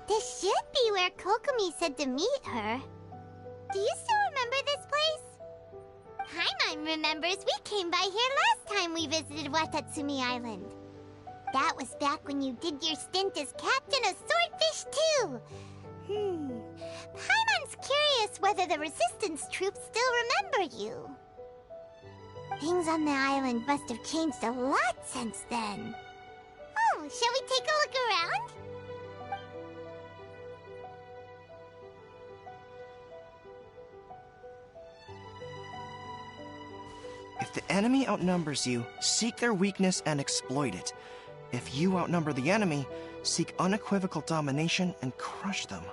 This should be where Kokomi said to meet her. Do you still remember this place? Paimon remembers we came by here last time we visited Watatsumi Island. That was back when you did your stint as captain of Swordfish too. Paimon's curious whether the Resistance troops still remember you. Things on the island must have changed a lot since then. Oh, shall we take a look around? If the enemy outnumbers you, seek their weakness and exploit it. If you outnumber the enemy, seek unequivocal domination and crush them.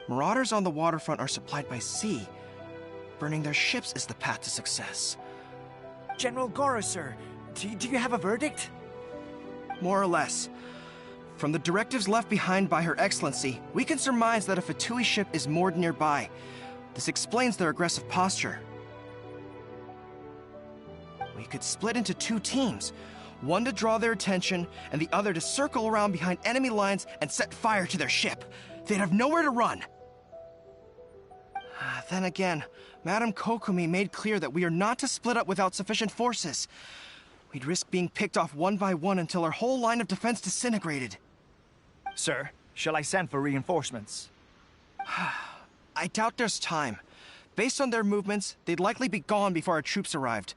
Marauders on the waterfront are supplied by sea. Burning their ships is the path to success. General Goro, sir, do you have a verdict? More or less. From the directives left behind by Her Excellency, we can surmise that a Fatui ship is moored nearby. This explains their aggressive posture. We could split into two teams, one to draw their attention, and the other to circle around behind enemy lines and set fire to their ship. They'd have nowhere to run. Then again, Madame Kokomi made clear that we are not to split up without sufficient forces. We'd risk being picked off one by one until our whole line of defense disintegrated. Sir, shall I send for reinforcements? I doubt there's time. Based on their movements, they'd likely be gone before our troops arrived.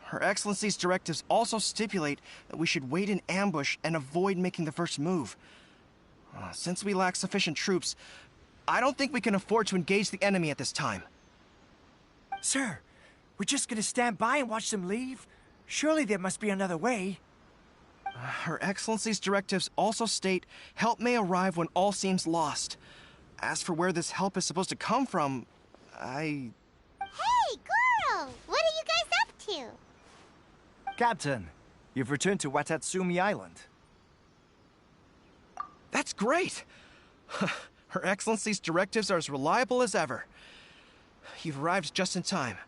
Her Excellency's directives also stipulate that we should wait in ambush and avoid making the first move. Since we lack sufficient troops, I don't think we can afford to engage the enemy at this time. Sir, we're just gonna stand by and watch them leave? Surely there must be another way. Her Excellency's directives also state help may arrive when all seems lost. As for where this help is supposed to come from, Hey, Goro! What are you guys up to? Captain, you've returned to Watatsumi Island. That's great! Her Excellency's directives are as reliable as ever. You've arrived just in time.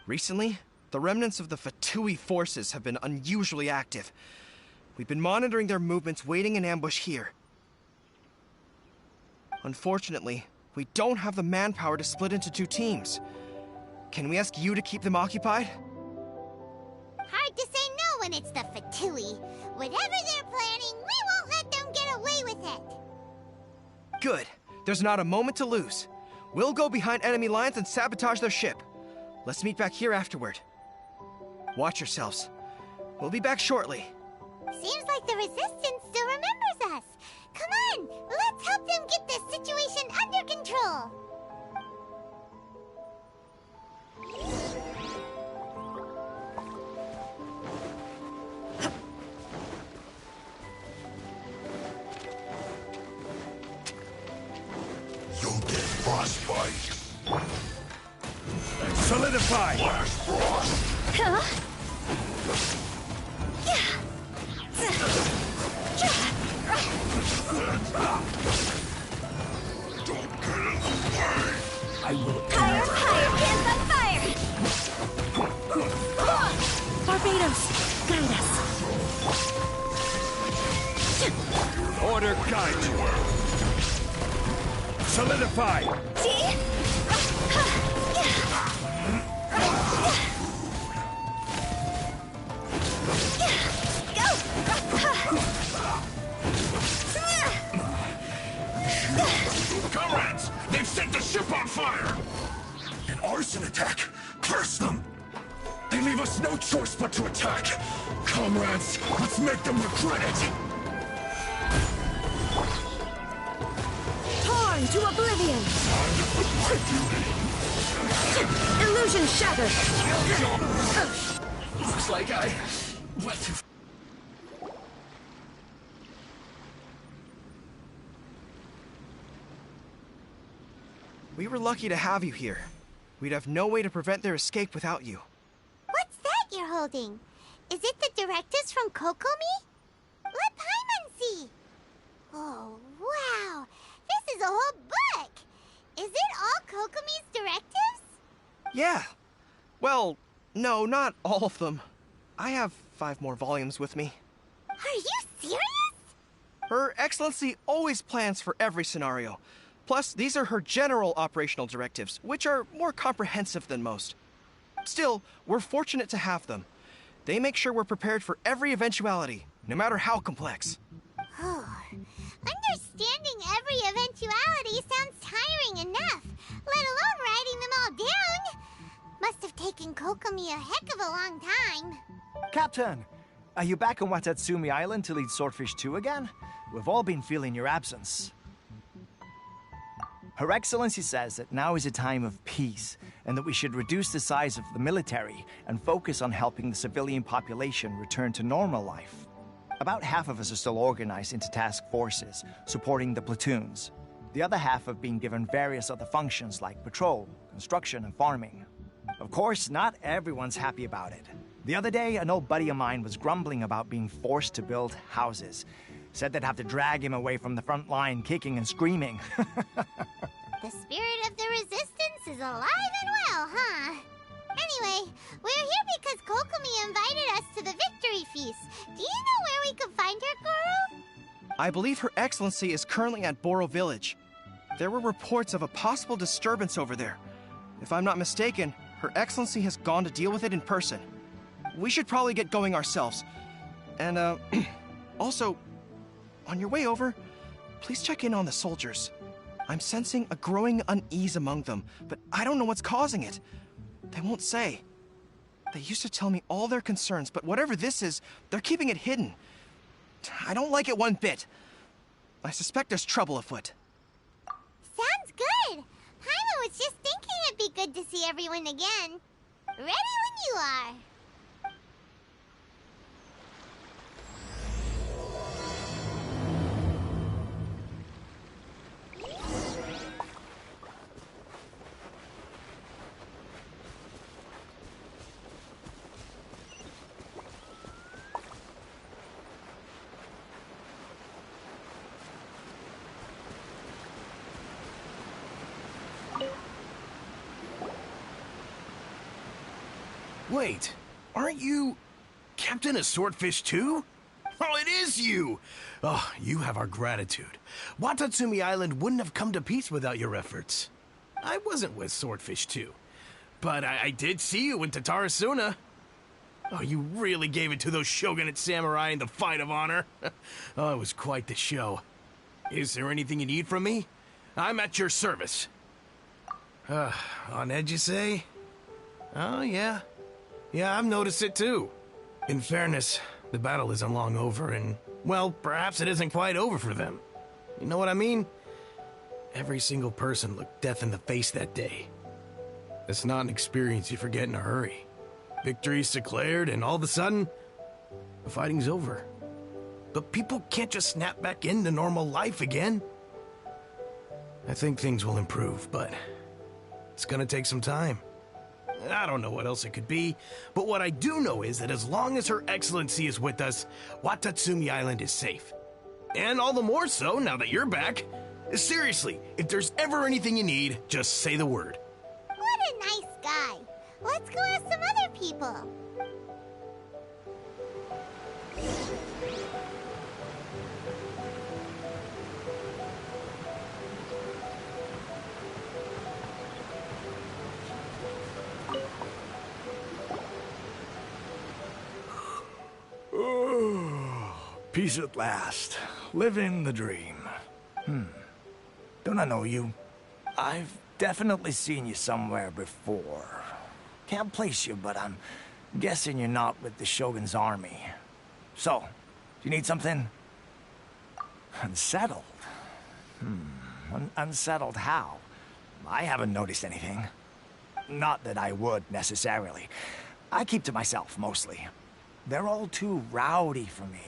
Recently, the remnants of the Fatui forces have been unusually active. We've been monitoring their movements, waiting in ambush here. Unfortunately, we don't have the manpower to split into two teams. Can we ask you to keep them occupied? Hard to say no when it's the Fatui. Whatever they're planning, we won't let them get away with it. Good. There's not a moment to lose. We'll go behind enemy lines and sabotage their ship. Let's meet back here afterward. Watch yourselves. We'll be back shortly. Seems like the Resistance still remembers us. Come on, let's help them get this situation under control. You'll get frostbite. And solidify! Flash frost! Don't get in the way! I will... Higher, hands on fire! Barbados, guide us. Order guide you. Solidify! Comrades! They've set the ship on fire! An arson attack! Curse them! They leave us no choice but to attack! Comrades, let's make them regret it! Torn to oblivion! Time to put my beauty! Illusion shattered! Looks like I What? We were lucky to have you here. We'd have no way to prevent their escape without you. What's that you're holding? Is it the directives from Kokomi? Let Paimon see. Oh, wow. This is a whole book. Is it all Kokomi's directives? Yeah. Well, no, not all of them. I have 5 more volumes with me. Are you serious? Her Excellency always plans for every scenario. Plus, these are her general operational directives, which are more comprehensive than most. Still, we're fortunate to have them. They make sure we're prepared for every eventuality, no matter how complex. Understanding every eventuality sounds tiring enough, let alone writing them all down. Must have taken Kokomi a heck of a long time. Captain, are you back on Watatsumi Island to lead Swordfish 2 again? We've all been feeling your absence. Her Excellency says that now is a time of peace, and that we should reduce the size of the military and focus on helping the civilian population return to normal life. About half of us are still organized into task forces, supporting the platoons. The other half have been given various other functions like patrol, construction, and farming. Of course, not everyone's happy about it. The other day, an old buddy of mine was grumbling about being forced to build houses. Said they'd have to drag him away from the front line, kicking and screaming. The spirit of the resistance is alive and well, huh? Anyway, we're here because Kokomi invited us to the victory feast. Do you know where we could find her, Guru? I believe Her Excellency is currently at Boro Village. There were reports of a possible disturbance over there. If I'm not mistaken, Her Excellency has gone to deal with it in person. We should probably get going ourselves. And, also, on your way over, please check in on the soldiers. I'm sensing a growing unease among them, but I don't know what's causing it. They won't say. They used to tell me all their concerns, but whatever this is, they're keeping it hidden. I don't like it one bit. I suspect there's trouble afoot. Sounds good. Paimon was just thinking it'd be good to see everyone again. Ready when you are. Wait, aren't you Captain of Swordfish 2? Oh, it is you! Oh, you have our gratitude. Watatsumi Island wouldn't have come to peace without your efforts. I wasn't with Swordfish 2, but I did see you in Tatarasuna. Oh, you really gave it to those shogunate samurai in the fight of honor. Oh, it was quite the show. Is there anything you need from me? I'm at your service. On edge, you say? Oh, yeah. Yeah, I've noticed it too. In fairness, the battle isn't long over, and, well, perhaps it isn't quite over for them. You know what I mean? Every single person looked death in the face that day. It's not an experience you forget in a hurry. Victory's declared, and all of a sudden, the fighting's over. But people can't just snap back into normal life again. I think things will improve, but it's gonna take some time. I don't know what else it could be, but what I do know is that as long as Her Excellency is with us, Watatsumi Island is safe. And all the more so now that you're back. Seriously, if there's ever anything you need, just say the word. What a nice guy. Let's go ask some other people. Peace at last. Living the dream. Don't I know you? I've definitely seen you somewhere before. Can't place you, but I'm guessing you're not with the Shogun's army. So, do you need something? Unsettled? Unsettled how? I haven't noticed anything. Not that I would, necessarily. I keep to myself, mostly. They're all too rowdy for me.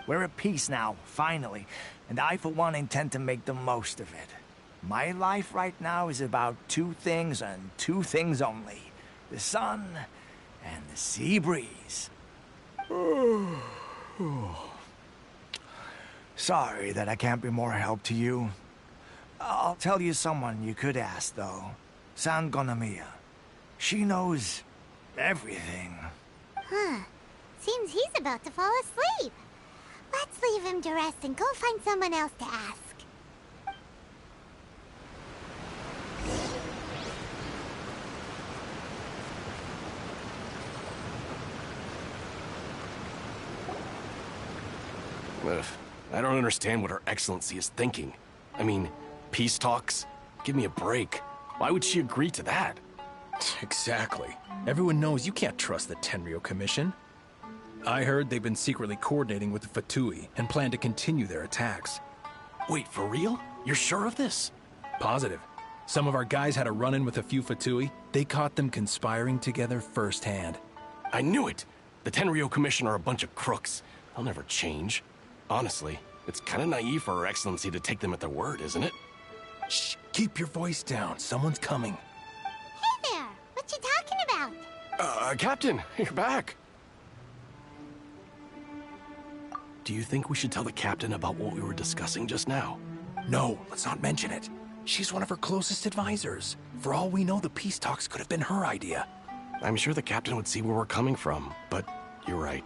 We're at peace now, finally, and I, for one, intend to make the most of it. My life right now is about two things and two things only. The sun and the sea breeze. Sorry that I can't be more help to you. I'll tell you someone you could ask, though. San Gonomiya. She knows everything. Huh. Seems he's about to fall asleep. Let's leave him to rest and go find someone else to ask. Ugh, I don't understand what Her Excellency is thinking. I mean, peace talks? Give me a break. Why would she agree to that? Exactly. Everyone knows you can't trust the Tenryo Commission. I heard they've been secretly coordinating with the Fatui and plan to continue their attacks. Wait, for real? You're sure of this? Positive. Some of our guys had a run-in with a few Fatui. They caught them conspiring together firsthand. I knew it! The Tenryo Commission are a bunch of crooks. They'll never change. Honestly, it's kind of naive for Her Excellency to take them at their word, isn't it? Shh! Keep your voice down. Someone's coming. Hey there! What you talking about? Captain, you're back. Do you think we should tell the captain about what we were discussing just now? No, let's not mention it. She's one of her closest advisors. For all we know, the peace talks could have been her idea. I'm sure the captain would see where we're coming from, but you're right.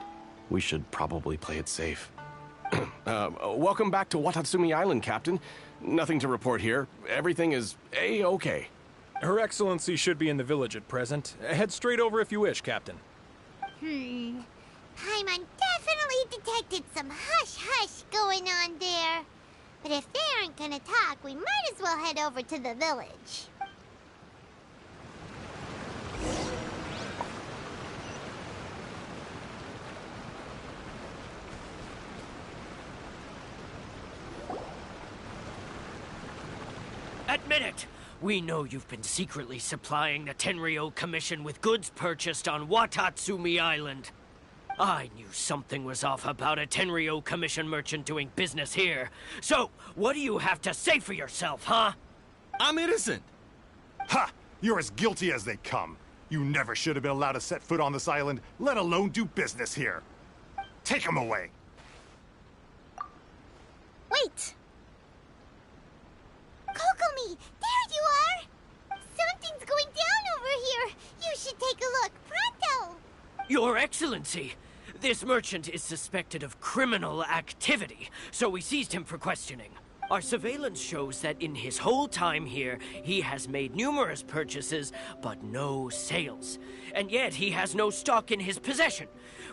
We should probably play it safe. Welcome back to Watatsumi Island, Captain. Nothing to report here. Everything is A-okay. Her Excellency should be in the village at present. Head straight over if you wish, Captain. Paimon definitely detected some hush-hush going on there. But if they aren't gonna talk, we might as well head over to the village. Admit it! We know you've been secretly supplying the Tenryo Commission with goods purchased on Watatsumi Island. I knew something was off about a Tenryo Commission merchant doing business here. So, what do you have to say for yourself, huh? I'm innocent. Ha! You're as guilty as they come. You never should have been allowed to set foot on this island, let alone do business here. Take him away. Wait! Kokomi, there you are! Something's going down over here. You should take a look, pronto! Your Excellency, this merchant is suspected of criminal activity, so we seized him for questioning. Our surveillance shows that in his whole time here, he has made numerous purchases, but no sales. And yet he has no stock in his possession.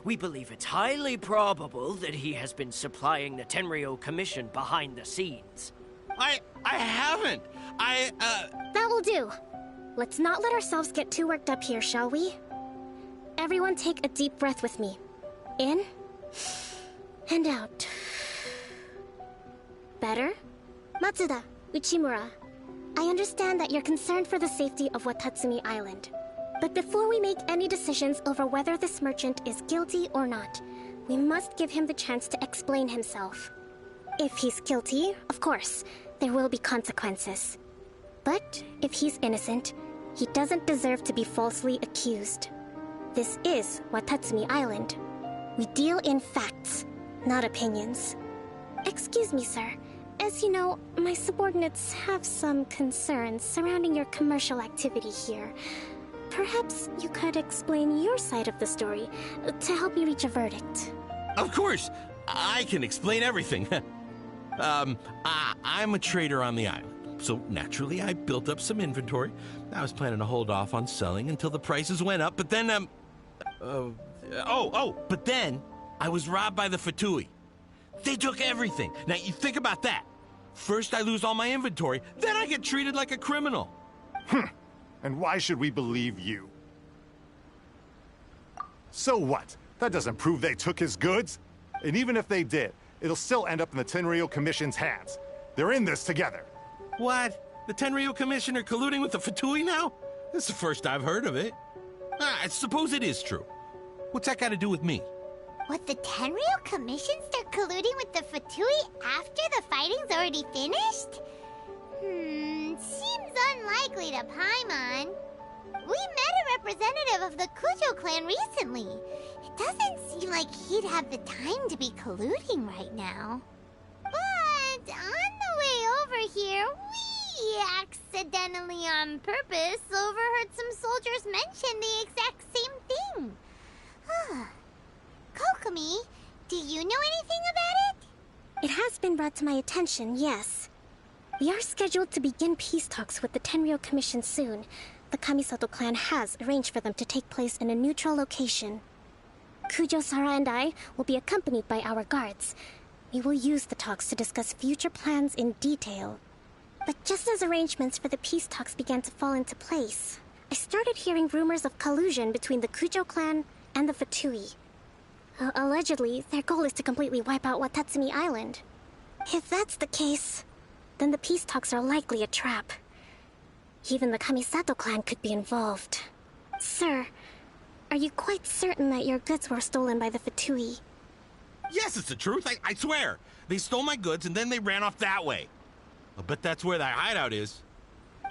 We believe it's highly probable that he has been supplying the Tenryo Commission behind the scenes. I haven't. That will do. Let's not let ourselves get too worked up here, shall we? Everyone take a deep breath with me. In and out. Better? Matsuda, Uchimura, I understand that you're concerned for the safety of Watatsumi Island. But before we make any decisions over whether this merchant is guilty or not, we must give him the chance to explain himself. If he's guilty, of course, there will be consequences. But if he's innocent, he doesn't deserve to be falsely accused. This is Watatsumi Island. We deal in facts, not opinions. Excuse me, sir. As you know, my subordinates have some concerns surrounding your commercial activity here. Perhaps you could explain your side of the story to help me reach a verdict. Of course, I can explain everything. I'm a trader on the island, so naturally I built up some inventory. I was planning to hold off on selling until the prices went up, but then, but then I was robbed by the Fatui. They took everything. Now, you think about that. First I lose all my inventory, then I get treated like a criminal. And why should we believe you? So what? That doesn't prove they took his goods. And even if they did, it'll still end up in the Tenryo Commission's hands. They're in this together. What? The Tenryo Commission are colluding with the Fatui now? This is the first I've heard of it. I suppose it is true. What's that got to do with me? Would the Tenryou Commission start colluding with the Fatui after the fighting's already finished? Seems unlikely to Paimon. We met a representative of the Kujo clan recently. It doesn't seem like he'd have the time to be colluding right now. But on the way over here, we accidentally on purpose overheard some soldiers mention the exact same thing. Kokomi, do you know anything about it? It has been brought to my attention, yes. We are scheduled to begin peace talks with the Tenryou Commission soon. The Kamisato clan has arranged for them to take place in a neutral location. Kujo-Sara and I will be accompanied by our guards. We will use the talks to discuss future plans in detail. But just as arrangements for the peace talks began to fall into place, I started hearing rumors of collusion between the Kujo clan and the Fatui. Allegedly, their goal is to completely wipe out Watatsumi Island. If that's the case, then the peace talks are likely a trap. Even the Kamisato clan could be involved. Sir, are you quite certain that your goods were stolen by the Fatui? Yes, it's the truth. I swear. They stole my goods and then they ran off that way. I'll bet that's where that hideout is.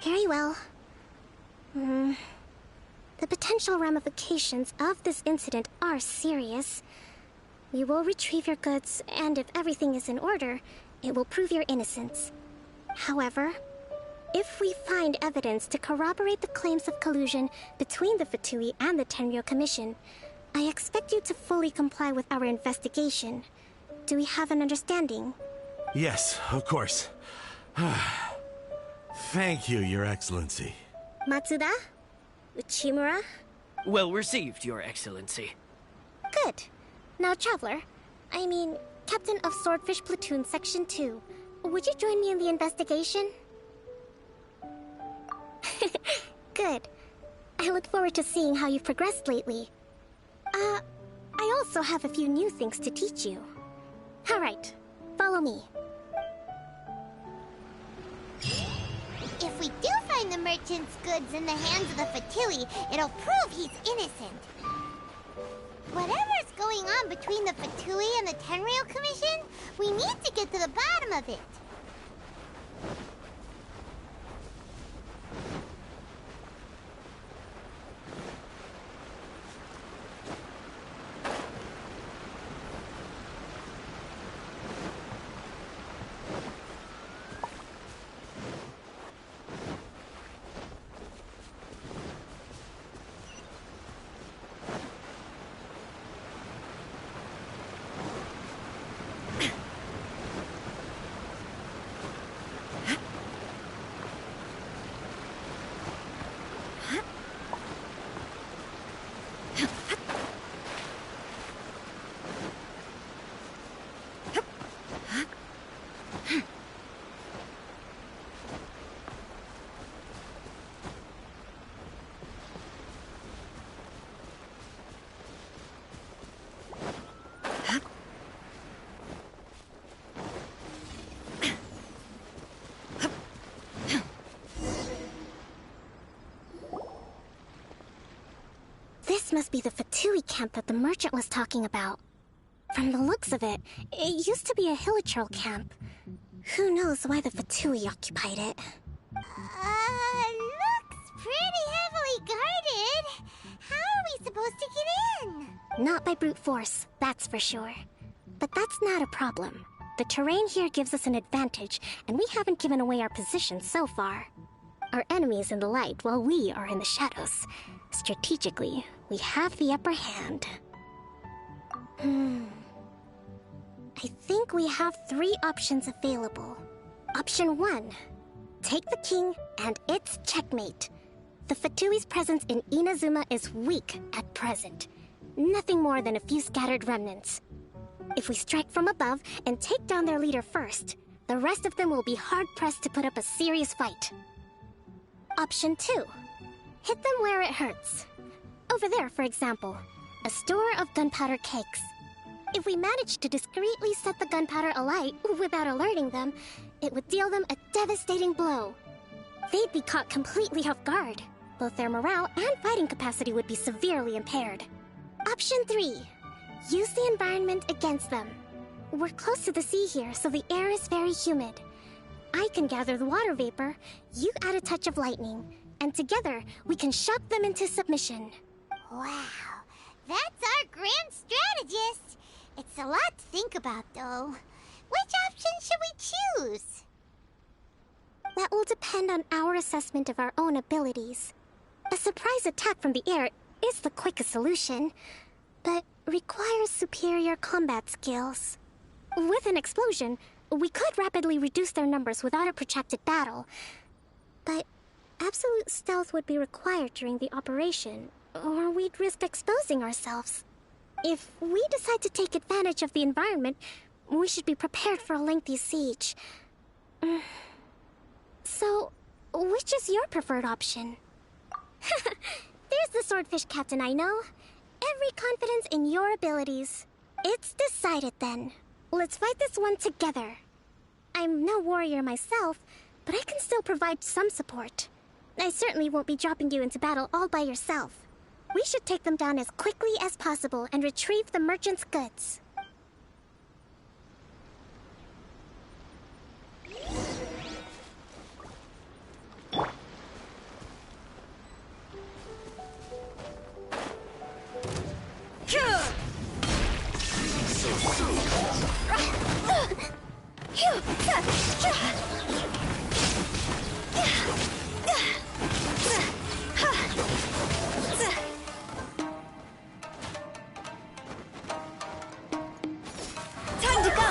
Very well. The potential ramifications of this incident are serious. We will retrieve your goods, and if everything is in order, it will prove your innocence. However, if we find evidence to corroborate the claims of collusion between the Fatui and the Tenryou Commission, I expect you to fully comply with our investigation. Do we have an understanding? Yes, of course. Thank you, Your Excellency. Matsuda? Uchimura? Well received, Your Excellency. Good. Now, Traveler, Captain of Swordfish Platoon Section 2, would you join me in the investigation? Good. I look forward to seeing how you've progressed lately. I also have a few new things to teach you. Alright, follow me. If we do find the merchant's goods in the hands of the Fatui, it'll prove he's innocent. Whatever's going on between the Fatui and the Tenryou Commission, we need to get to the bottom of it. This must be the Fatui camp that the merchant was talking about. From the looks of it, it used to be a Hilichurl camp. Who knows why the Fatui occupied it? Looks pretty heavily guarded. How are we supposed to get in? Not by brute force, that's for sure. But that's not a problem. The terrain here gives us an advantage, and we haven't given away our position so far. Our enemy's in the light while we are in the shadows. Strategically, we have the upper hand. I think we have 3 options available. Option 1. Take the king, and it's checkmate. The Fatui's presence in Inazuma is weak at present. Nothing more than a few scattered remnants. If we strike from above and take down their leader first, the rest of them will be hard-pressed to put up a serious fight. Option 2. Hit them where it hurts. Over there, for example, a store of gunpowder cakes. If we manage to discreetly set the gunpowder alight without alerting them, it would deal them a devastating blow. They'd be caught completely off guard. Both their morale and fighting capacity would be severely impaired. Option 3. Use the environment against them. We're close to the sea here, so the air is very humid. I can gather the water vapor, you add a touch of lightning, and together we can shock them into submission. Wow, that's our grand strategist. It's a lot to think about, though. Which option should we choose? That will depend on our assessment of our own abilities. A surprise attack from the air is the quickest solution, but requires superior combat skills. With an explosion, we could rapidly reduce their numbers without a protracted battle, but absolute stealth would be required during the operation, or we'd risk exposing ourselves. If we decide to take advantage of the environment, we should be prepared for a lengthy siege. So, which is your preferred option? There's the swordfish captain I know. Every confidence in your abilities. It's decided then. Let's fight this one together. I'm no warrior myself, but I can still provide some support. I certainly won't be dropping you into battle all by yourself. We should take them down as quickly as possible and retrieve the merchant's goods. Time to go!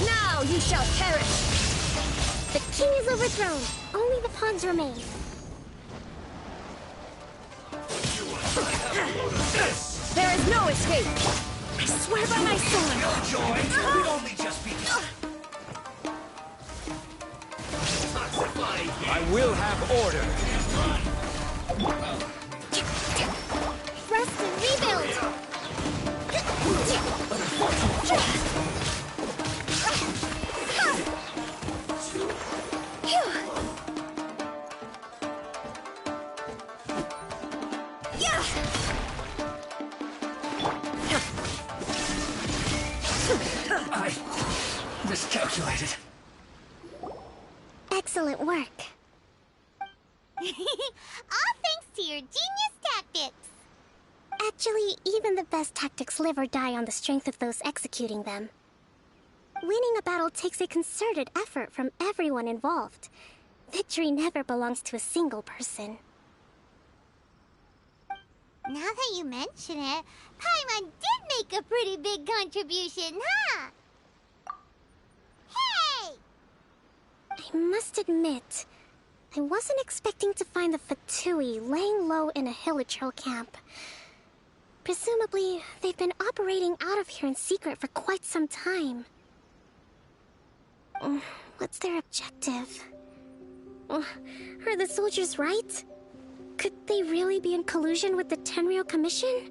Now you shall perish! The king is overthrown. Only the pawns remain. There is no escape! I swear by my sword! No joy! We've only just begun! I will have order. Rest and rebuild! I miscalculated. Excellent work. All thanks to your genius tactics. Actually, even the best tactics live or die on the strength of those executing them. Winning a battle takes a concerted effort from everyone involved. Victory never belongs to a single person. Now that you mention it, Paimon did make a pretty big contribution, huh? Hey! I must admit, I wasn't expecting to find the Fatui laying low in a Hilichurl camp. Presumably, they've been operating out of here in secret for quite some time. What's their objective? Are the soldiers right? Could they really be in collusion with the Tenryou Commission?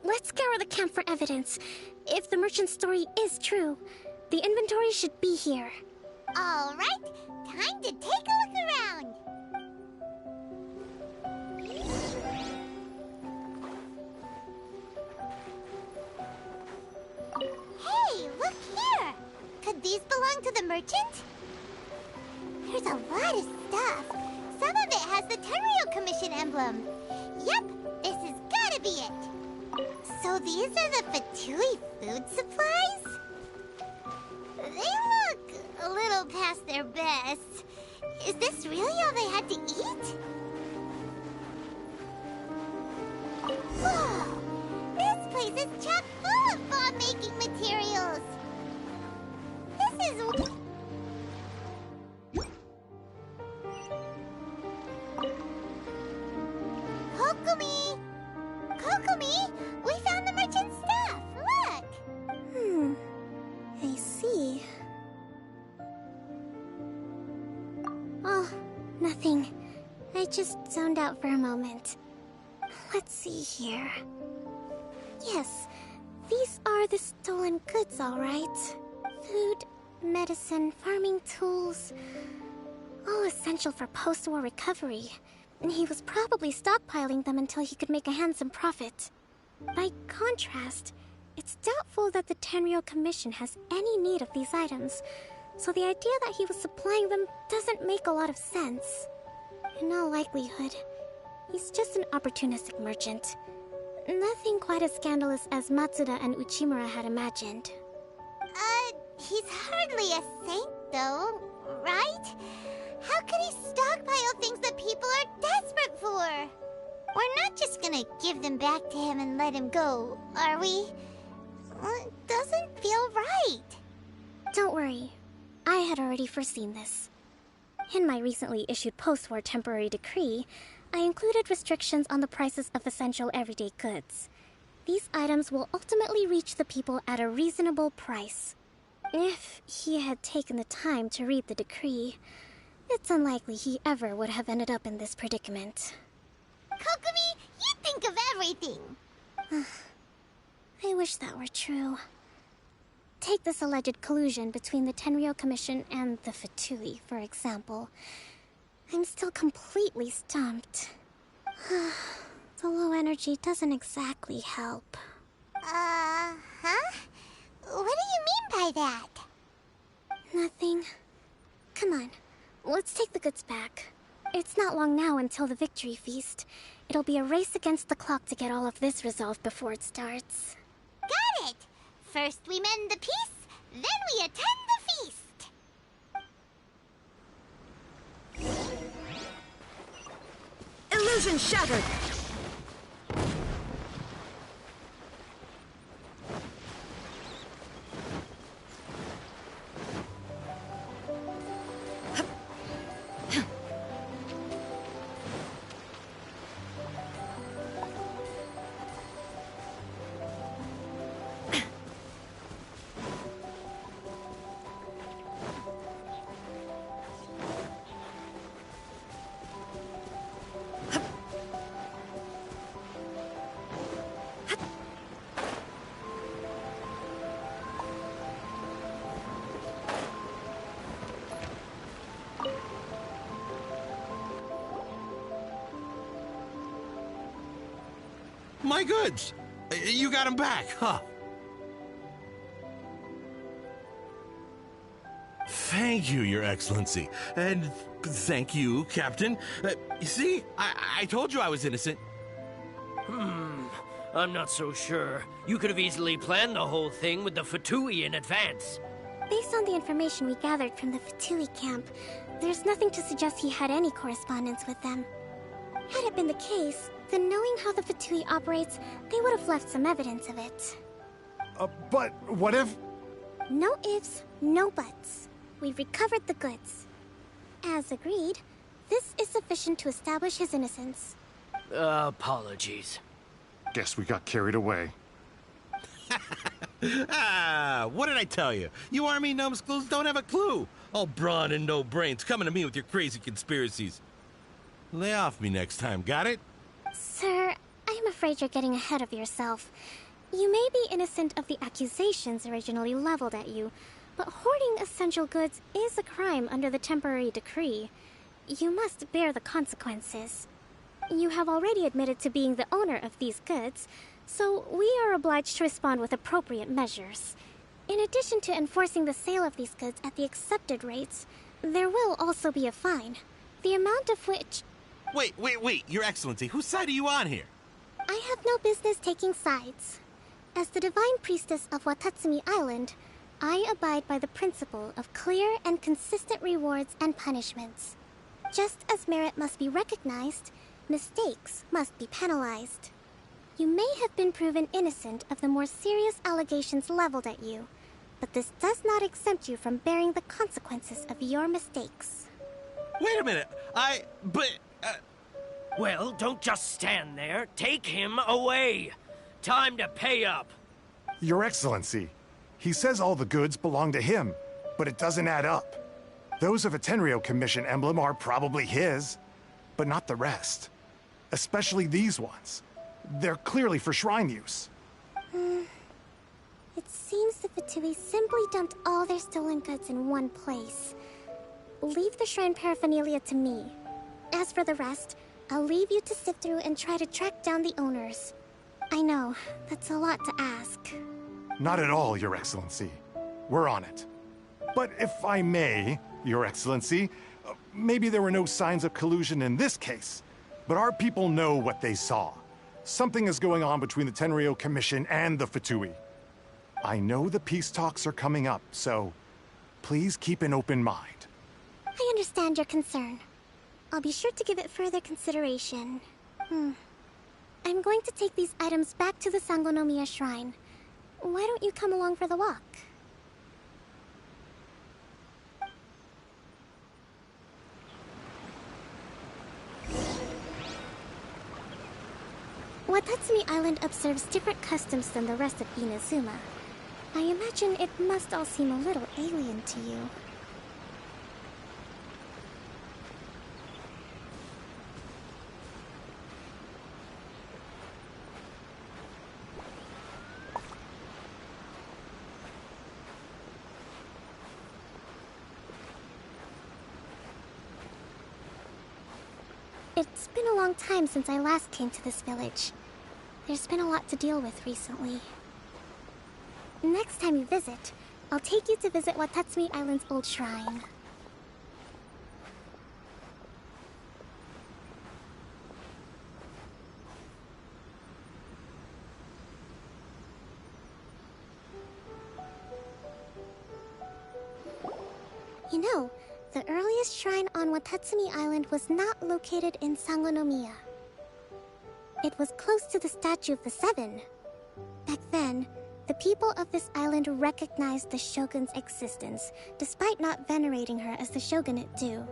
Let's scour the camp for evidence. If the merchant's story is true, the inventory should be here. All right, time to take a look around. Hey, look here! Could these belong to the merchant? There's a lot of stuff. Some of it has the Tenryou Commission emblem. Yep, this has gotta be it. So these are the Fatui food supplies? They look a little past their best. Is this really all they had to eat? Whoa! This place is chock full of bomb-making materials. This is... Kokomi! Kokomi! We found the merchant's stuff! Look! I see. Oh, nothing. I just zoned out for a moment. Let's see here. Yes, these are the stolen goods, all right. Food, medicine, farming tools. All essential for post-war recovery. He was probably stockpiling them until he could make a handsome profit. By contrast, it's doubtful that the Tenryou Commission has any need of these items, so the idea that he was supplying them doesn't make a lot of sense. In all likelihood, he's just an opportunistic merchant. Nothing quite as scandalous as Matsuda and Uchimura had imagined. He's hardly a saint, though, right? How could he stockpile things that people are desperate for? We're not just gonna give them back to him and let him go, are we? It doesn't feel right. Don't worry. I had already foreseen this. In my recently issued post-war temporary decree, I included restrictions on the prices of essential everyday goods. These items will ultimately reach the people at a reasonable price. If he had taken the time to read the decree, it's unlikely he ever would have ended up in this predicament. Kokomi, you think of everything! I wish that were true. Take this alleged collusion between the Tenryou Commission and the Fatui, for example. I'm still completely stumped. The low energy doesn't exactly help. Huh? What do you mean by that? Nothing. Come on, let's take the goods back. It's not long now until the victory feast. It'll be a race against the clock to get all of this resolved before it starts. Got it! First we mend the peace, then we attend the feast! Illusion shattered! My goods! You got them back, huh? Thank you, Your Excellency. And thank you, Captain. You see, I told you I was innocent. I'm not so sure. You could have easily planned the whole thing with the Fatui in advance. Based on the information we gathered from the Fatui camp, there's nothing to suggest he had any correspondence with them. Had it been the case, then knowing how the Fatui operates, they would have left some evidence of it. But what if... No ifs, no buts. We've recovered the goods. As agreed, this is sufficient to establish his innocence. Apologies. Guess we got carried away. What did I tell you? You army numbskulls don't have a clue. All brawn and no brains coming to me with your crazy conspiracies. Lay off me next time, got it? Sir, I'm afraid you're getting ahead of yourself. You may be innocent of the accusations originally leveled at you, but hoarding essential goods is a crime under the temporary decree. You must bear the consequences. You have already admitted to being the owner of these goods, so we are obliged to respond with appropriate measures. In addition to enforcing the sale of these goods at the accepted rates, there will also be a fine, the amount of which... Wait, Your Excellency, whose side are you on here? I have no business taking sides. As the Divine Priestess of Watatsumi Island, I abide by the principle of clear and consistent rewards and punishments. Just as merit must be recognized, mistakes must be penalized. You may have been proven innocent of the more serious allegations leveled at you, but this does not exempt you from bearing the consequences of your mistakes. Wait a minute, Well, don't just stand there. Take him away. Time to pay up. Your Excellency, he says all the goods belong to him, but it doesn't add up. Those of a Tenryou Commission emblem are probably his, but not the rest. Especially these ones. They're clearly for shrine use. It seems the Fatui simply dumped all their stolen goods in one place. Leave the shrine paraphernalia to me. As for the rest, I'll leave you to sift through and try to track down the owners. I know, that's a lot to ask. Not at all, Your Excellency. We're on it. But if I may, Your Excellency, maybe there were no signs of collusion in this case, but our people know what they saw. Something is going on between the Tenryo Commission and the Fatui. I know the peace talks are coming up, so please keep an open mind. I understand your concern. I'll be sure to give it further consideration. I'm going to take these items back to the Sangonomiya Shrine. Why don't you come along for the walk? Watatsumi Island observes different customs than the rest of Inazuma. I imagine it must all seem a little alien to you. It's been a long time since I last came to this village. There's been a lot to deal with recently. Next time you visit, I'll take you to visit Watatsumi Island's old shrine. You know, the earliest shrine on Watatsumi Island was not located in Sangonomiya. It was close to the Statue of the Seven. Back then, the people of this island recognized the Shogun's existence, despite not venerating her as the Shogunate do.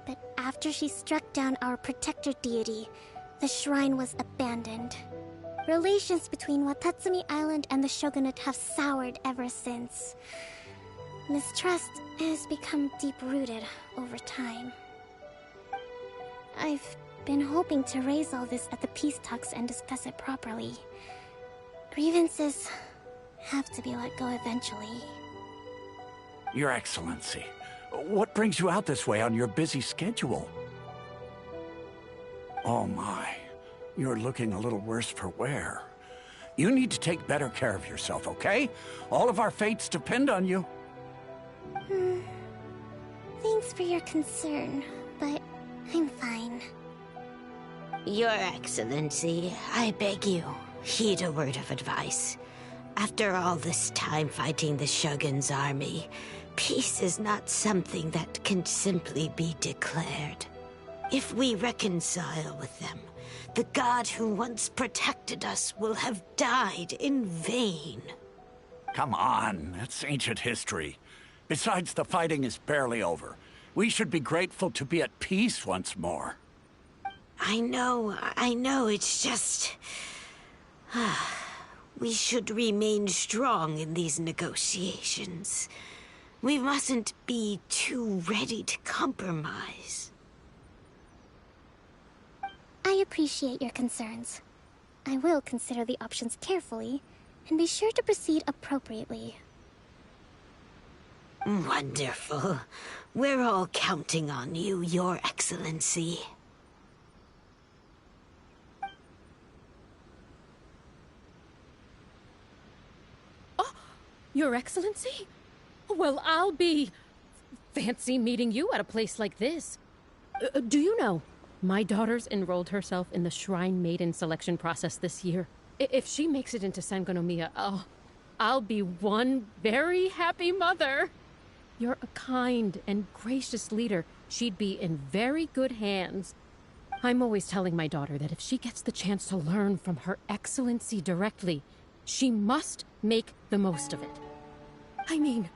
But after she struck down our protector deity, the shrine was abandoned. Relations between Watatsumi Island and the Shogunate have soured ever since. Mistrust has become deep-rooted over time. I've been hoping to raise all this at the peace talks and discuss it properly. Grievances have to be let go eventually. Your Excellency, what brings you out this way on your busy schedule? Oh my, you're looking a little worse for wear. You need to take better care of yourself, okay? All of our fates depend on you. Thanks for your concern, but I'm fine. Your Excellency, I beg you, heed a word of advice. After all this time fighting the Shogun's army, peace is not something that can simply be declared. If we reconcile with them, the god who once protected us will have died in vain. Come on, that's ancient history. Besides, the fighting is barely over. We should be grateful to be at peace once more. I know, it's just... we should remain strong in these negotiations. We mustn't be too ready to compromise. I appreciate your concerns. I will consider the options carefully, and be sure to proceed appropriately. Wonderful. We're all counting on you, Your Excellency. Oh, Your Excellency? Well, I'll be... fancy meeting you at a place like this. Do you know, my daughter's enrolled herself in the Shrine Maiden selection process this year. If she makes it into Sangonomiya, I'll be one very happy mother. You're a kind and gracious leader. She'd be in very good hands. I'm always telling my daughter that if she gets the chance to learn from Her Excellency directly, she must make the most of it. I mean,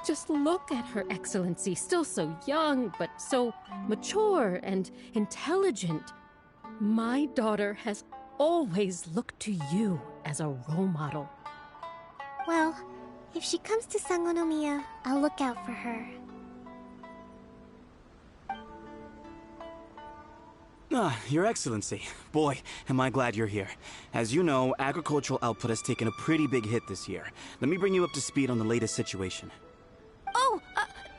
just look at Her Excellency, still so young, but so mature and intelligent. My daughter has always looked to you as a role model. Well, if she comes to Sangonomiya, I'll look out for her. Your Excellency. Boy, am I glad you're here. As you know, agricultural output has taken a pretty big hit this year. Let me bring you up to speed on the latest situation. Oh,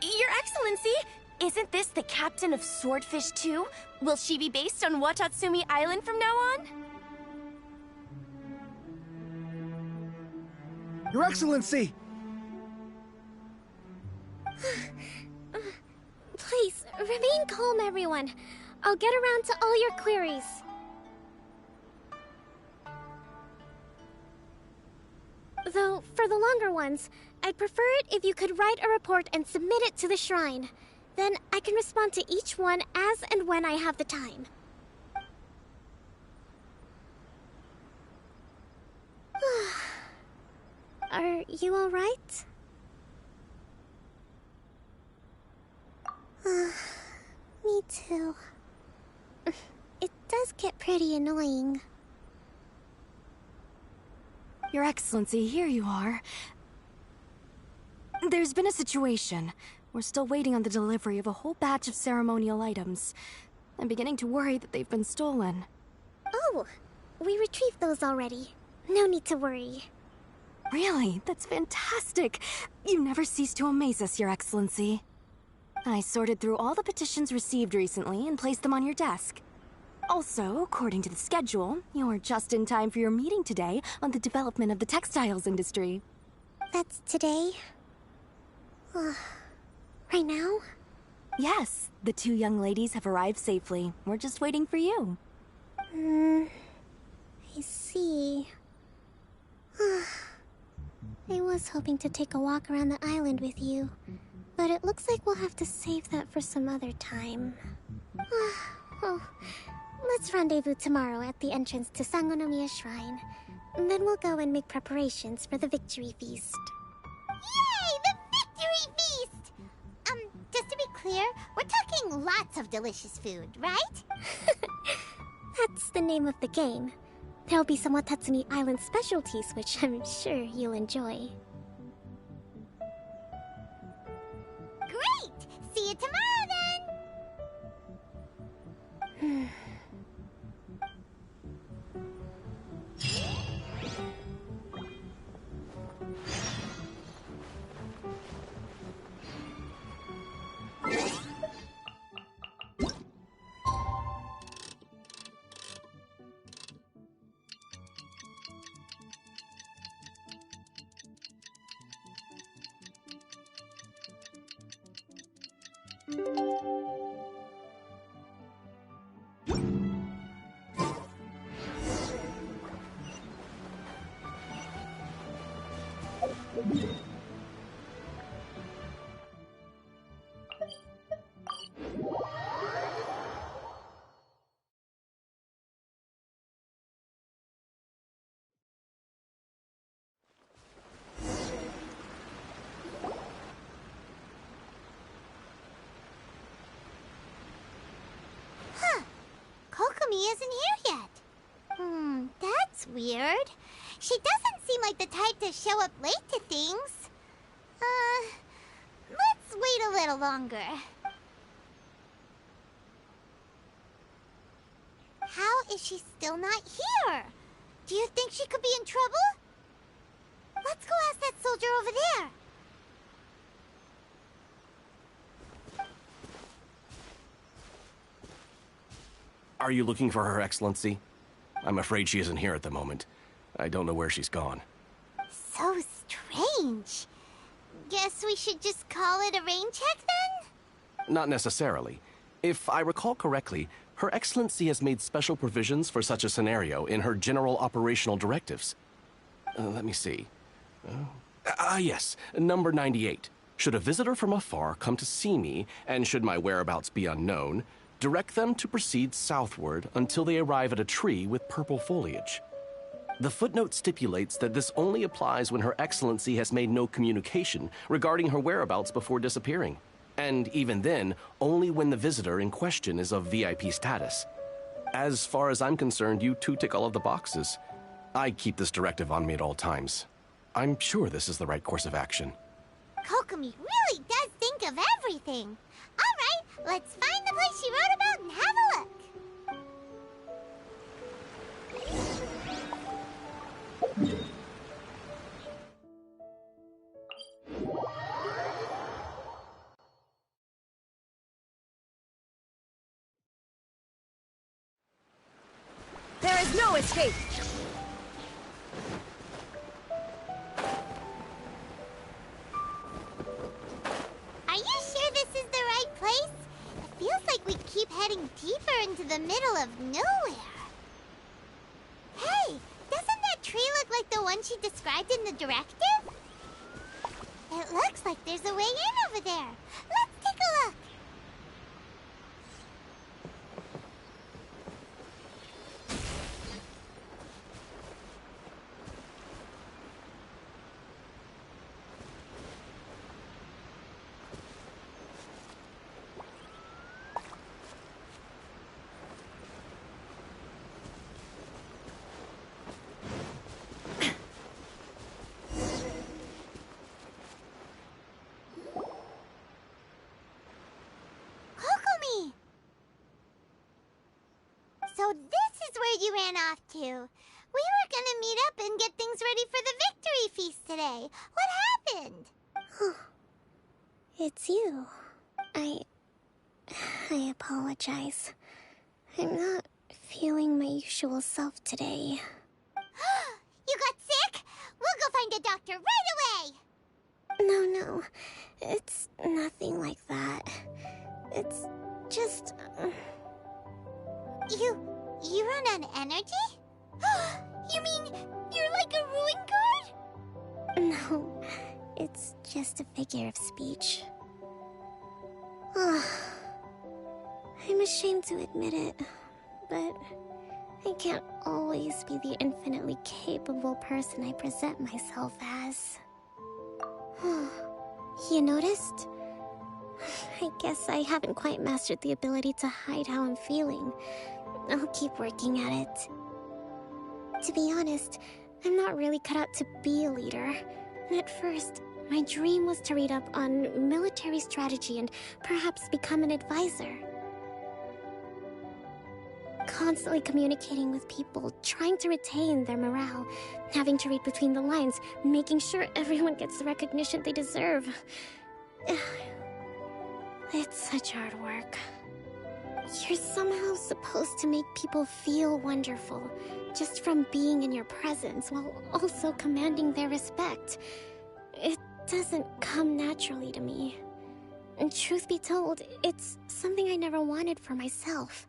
Your Excellency! Isn't this the captain of Swordfish too? Will she be based on Watatsumi Island from now on? Your Excellency! Please, remain calm, everyone. I'll get around to all your queries. Though, for the longer ones, I'd prefer it if you could write a report and submit it to the shrine. Then I can respond to each one as and when I have the time. Are you alright? Me too. It does get pretty annoying. Your Excellency, here you are. There's been a situation. We're still waiting on the delivery of a whole batch of ceremonial items. I'm beginning to worry that they've been stolen. Oh, we retrieved those already. No need to worry. Really? That's fantastic. You never cease to amaze us, Your Excellency. I sorted through all the petitions received recently and placed them on your desk. Also, according to the schedule, you're just in time for your meeting today on the development of the textiles industry. That's today? Right now? Yes, the two young ladies have arrived safely. We're just waiting for you. I see. I was hoping to take a walk around the island with you, but it looks like we'll have to save that for some other time. Oh, let's rendezvous tomorrow at the entrance to Sangonomiya Shrine. Then we'll go and make preparations for the victory feast. Yay! The victory feast! Just to be clear, we're talking lots of delicious food, right? That's the name of the game. There'll be some Watatsumi Island specialties, which I'm sure you'll enjoy. Great! See you tomorrow, then! Kokomi isn't here yet. That's weird. She doesn't seem like the type to show up late to things. Let's wait a little longer. How is she still not here? Do you think she could be in trouble? Let's go ask that soldier over there. Are you looking for Her Excellency? I'm afraid she isn't here at the moment. I don't know where she's gone. So strange. Guess we should just call it a rain check then? Not necessarily. If I recall correctly, Her Excellency has made special provisions for such a scenario in her general operational directives. Let me see. Yes, number 98. Should a visitor from afar come to see me, and should my whereabouts be unknown, direct them to proceed southward until they arrive at a tree with purple foliage. The footnote stipulates that this only applies when Her Excellency has made no communication regarding her whereabouts before disappearing. And even then, only when the visitor in question is of VIP status. As far as I'm concerned, you two tick all of the boxes. I keep this directive on me at all times. I'm sure this is the right course of action. Kokomi really does think of everything. All right, let's find the place she wrote about and have a look. There is no escape! Are you sure this is the right place? It feels like we keep heading deeper into the middle of nowhere. Hey, doesn't that tree look like the one she described in the directive? It looks like there's a way in over there. Let's take a look. Kokomi! So this is where you ran off to. We were gonna meet up and get things ready for the victory feast today. What happened? It's you. I apologize. I'm not feeling my usual self today. You got sick? We'll go find a doctor right away! No. It's nothing like that. It's just... You run on energy? You mean you're like a ruin guard? No, it's just a figure of speech. I'm ashamed to admit it, but I can't always be the infinitely capable person I present myself as. You noticed? I guess I haven't quite mastered the ability to hide how I'm feeling. I'll keep working at it. To be honest, I'm not really cut out to be a leader. And at first, my dream was to read up on military strategy and perhaps become an advisor. Constantly communicating with people, trying to retain their morale, having to read between the lines, making sure everyone gets the recognition they deserve. It's such hard work. You're somehow supposed to make people feel wonderful, just from being in your presence, while also commanding their respect. It doesn't come naturally to me. And truth be told, it's something I never wanted for myself.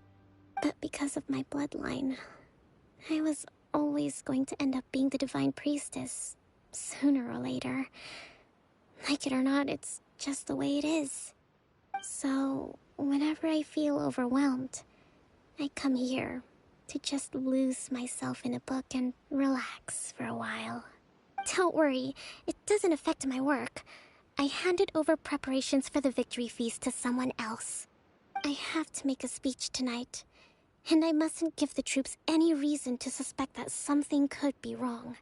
But because of my bloodline, I was always going to end up being the Divine Priestess, sooner or later. Like it or not, it's just the way it is. So, whenever I feel overwhelmed, I come here to just lose myself in a book and relax for a while. Don't worry, it doesn't affect my work. I handed over preparations for the victory feast to someone else. I have to make a speech tonight, and I mustn't give the troops any reason to suspect that something could be wrong.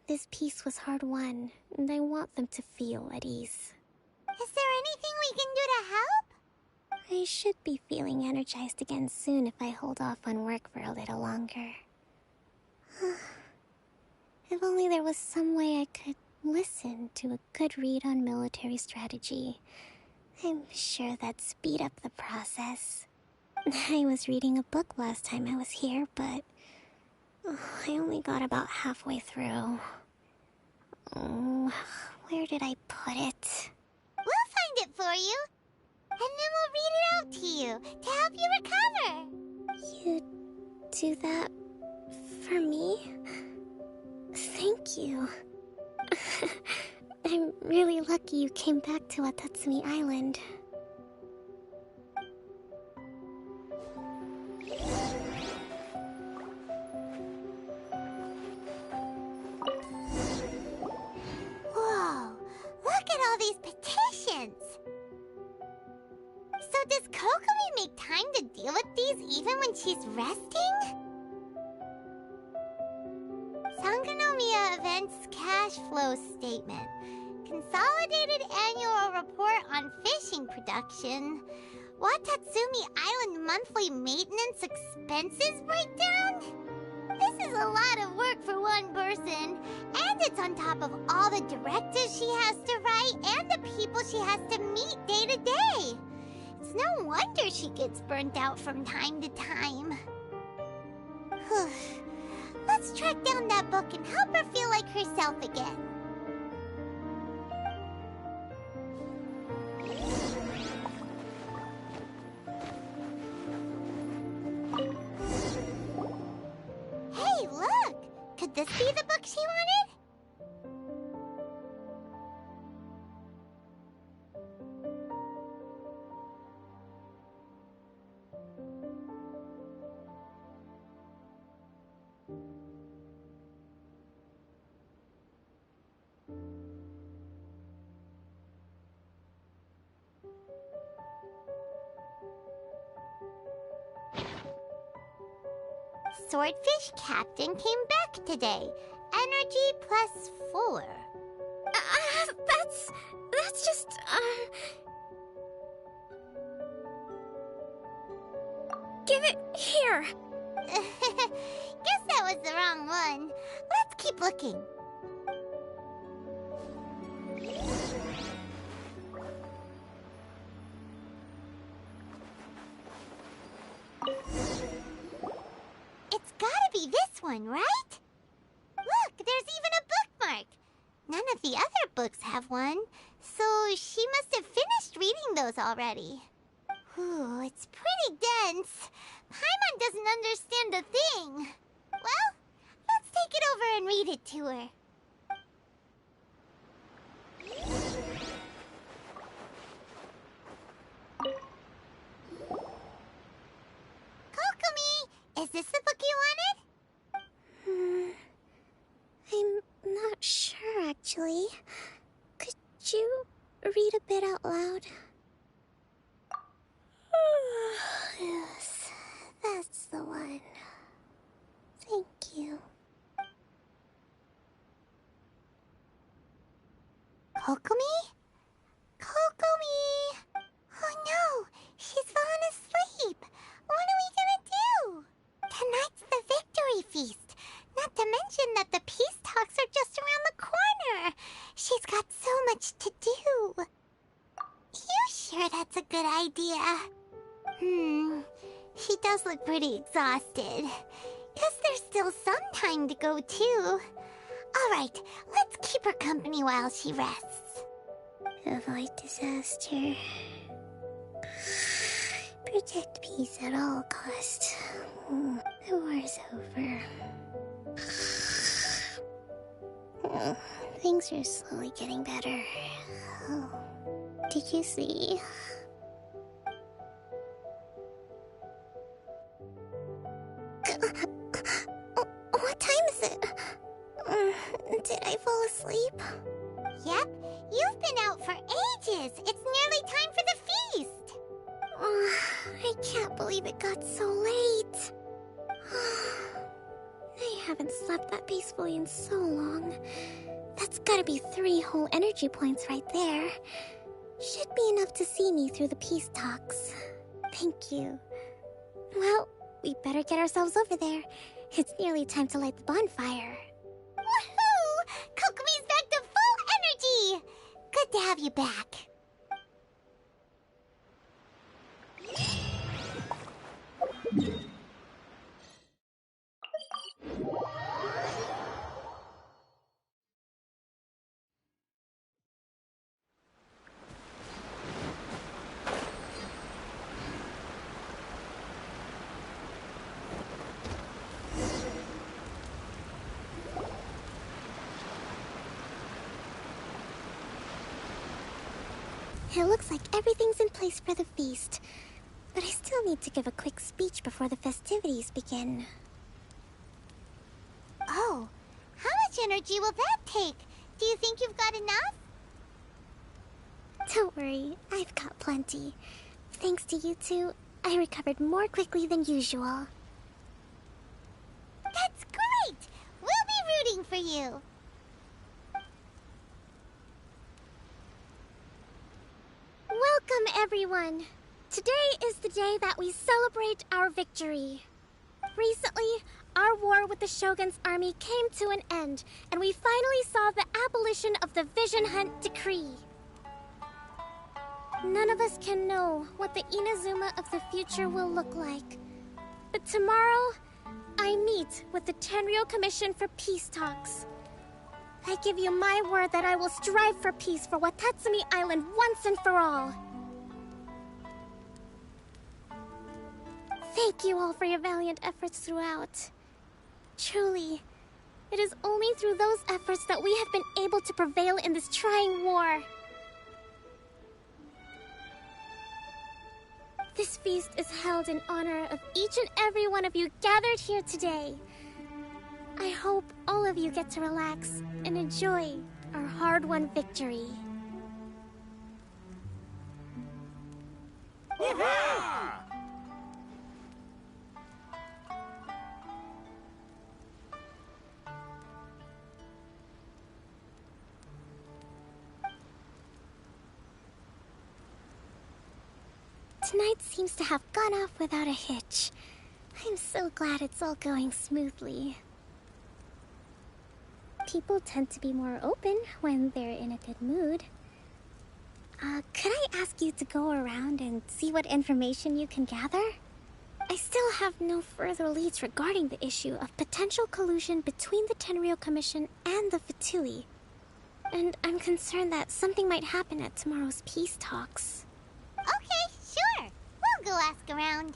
This peace was hard-won, and I want them to feel at ease. Is there anything we can do to help? I should be feeling energized again soon if I hold off on work for a little longer. If only there was some way I could listen to a good read on military strategy. I'm sure that'd speed up the process. I was reading a book last time I was here, but I only got about halfway through. Where did I put it? We'll find it for you. And then we'll read it out to you, to help you recover. You do that for me? Thank you. I'm really lucky you came back to Watatsumi Island. Whoa, look at all these petitions. So does Kokomi make time to deal with these even when she's resting? Sangonomiya Events Cash Flow Statement. Consolidated Annual Report on Fishing Production. Watatsumi Island Monthly Maintenance Expenses Breakdown? This is a lot of work for one person. And it's on top of all the directives she has to write and the people she has to meet day to day. It's no wonder she gets burnt out from time to time. Let's track down that book and help her feel like herself again. Hey, look! Could this be the book she wanted? Swordfish Captain came back today. Energy +4. That's just, Give it here! Guess that was the wrong one. Let's keep looking. It's gotta be this one, right? Look, there's even a bookmark. None of the other books have one, so she must have finished reading those already. Ooh, it's pretty dense. Paimon doesn't understand a thing. Well, let's take it over and read it to her. Kokomi, is this the book you wanted? I'm not sure, actually. Could you read a bit out loud? Yes, that's the one. Thank you. Kokomi? Kokomi! Oh no, she's fallen asleep. What are we gonna do? Tonight's the victory feast. Not to mention that the peace talks are just around the corner. She's got so much to do. You sure that's a good idea? She does look pretty exhausted. Guess there's still some time to go, too. Alright, let's keep her company while she rests. Avoid disaster. Protect peace at all costs. The war's over. Things are slowly getting better. Oh, did you see? What time is it? Did I fall asleep? Yep, you've been out for ages. It's nearly time for the feast. I can't believe it got so late. I haven't slept that peacefully in so long. That's gotta be 3 whole energy points right there. Should be enough to see me through the peace talks. Thank you. Well, we better get ourselves over there. It's nearly time to light the bonfire. Woohoo! Kokomi's back to full energy! Good to have you back. It looks like everything's in place for the feast. But I still need to give a quick speech before the festivities begin. Oh, how much energy will that take? Do you think you've got enough? Don't worry, I've got plenty. Thanks to you two, I recovered more quickly than usual. That's great! We'll be rooting for you. Welcome, everyone! Today is the day that we celebrate our victory. Recently, our war with the Shogun's army came to an end, and we finally saw the abolition of the Vision Hunt Decree. None of us can know what the Inazuma of the future will look like. But tomorrow, I meet with the Tenryou Commission for peace talks. I give you my word that I will strive for peace for Watatsumi Island once and for all. Thank you all for your valiant efforts throughout. Truly, it is only through those efforts that we have been able to prevail in this trying war. This feast is held in honor of each and every one of you gathered here today. I hope all of you get to relax and enjoy our hard-won victory. Tonight seems to have gone off without a hitch. I'm so glad it's all going smoothly. People tend to be more open when they're in a good mood. Could I ask you to go around and see what information you can gather? I still have no further leads regarding the issue of potential collusion between the Tenryou Commission and the Fatui. And I'm concerned that something might happen at tomorrow's peace talks. Okay, sure. We'll go ask around.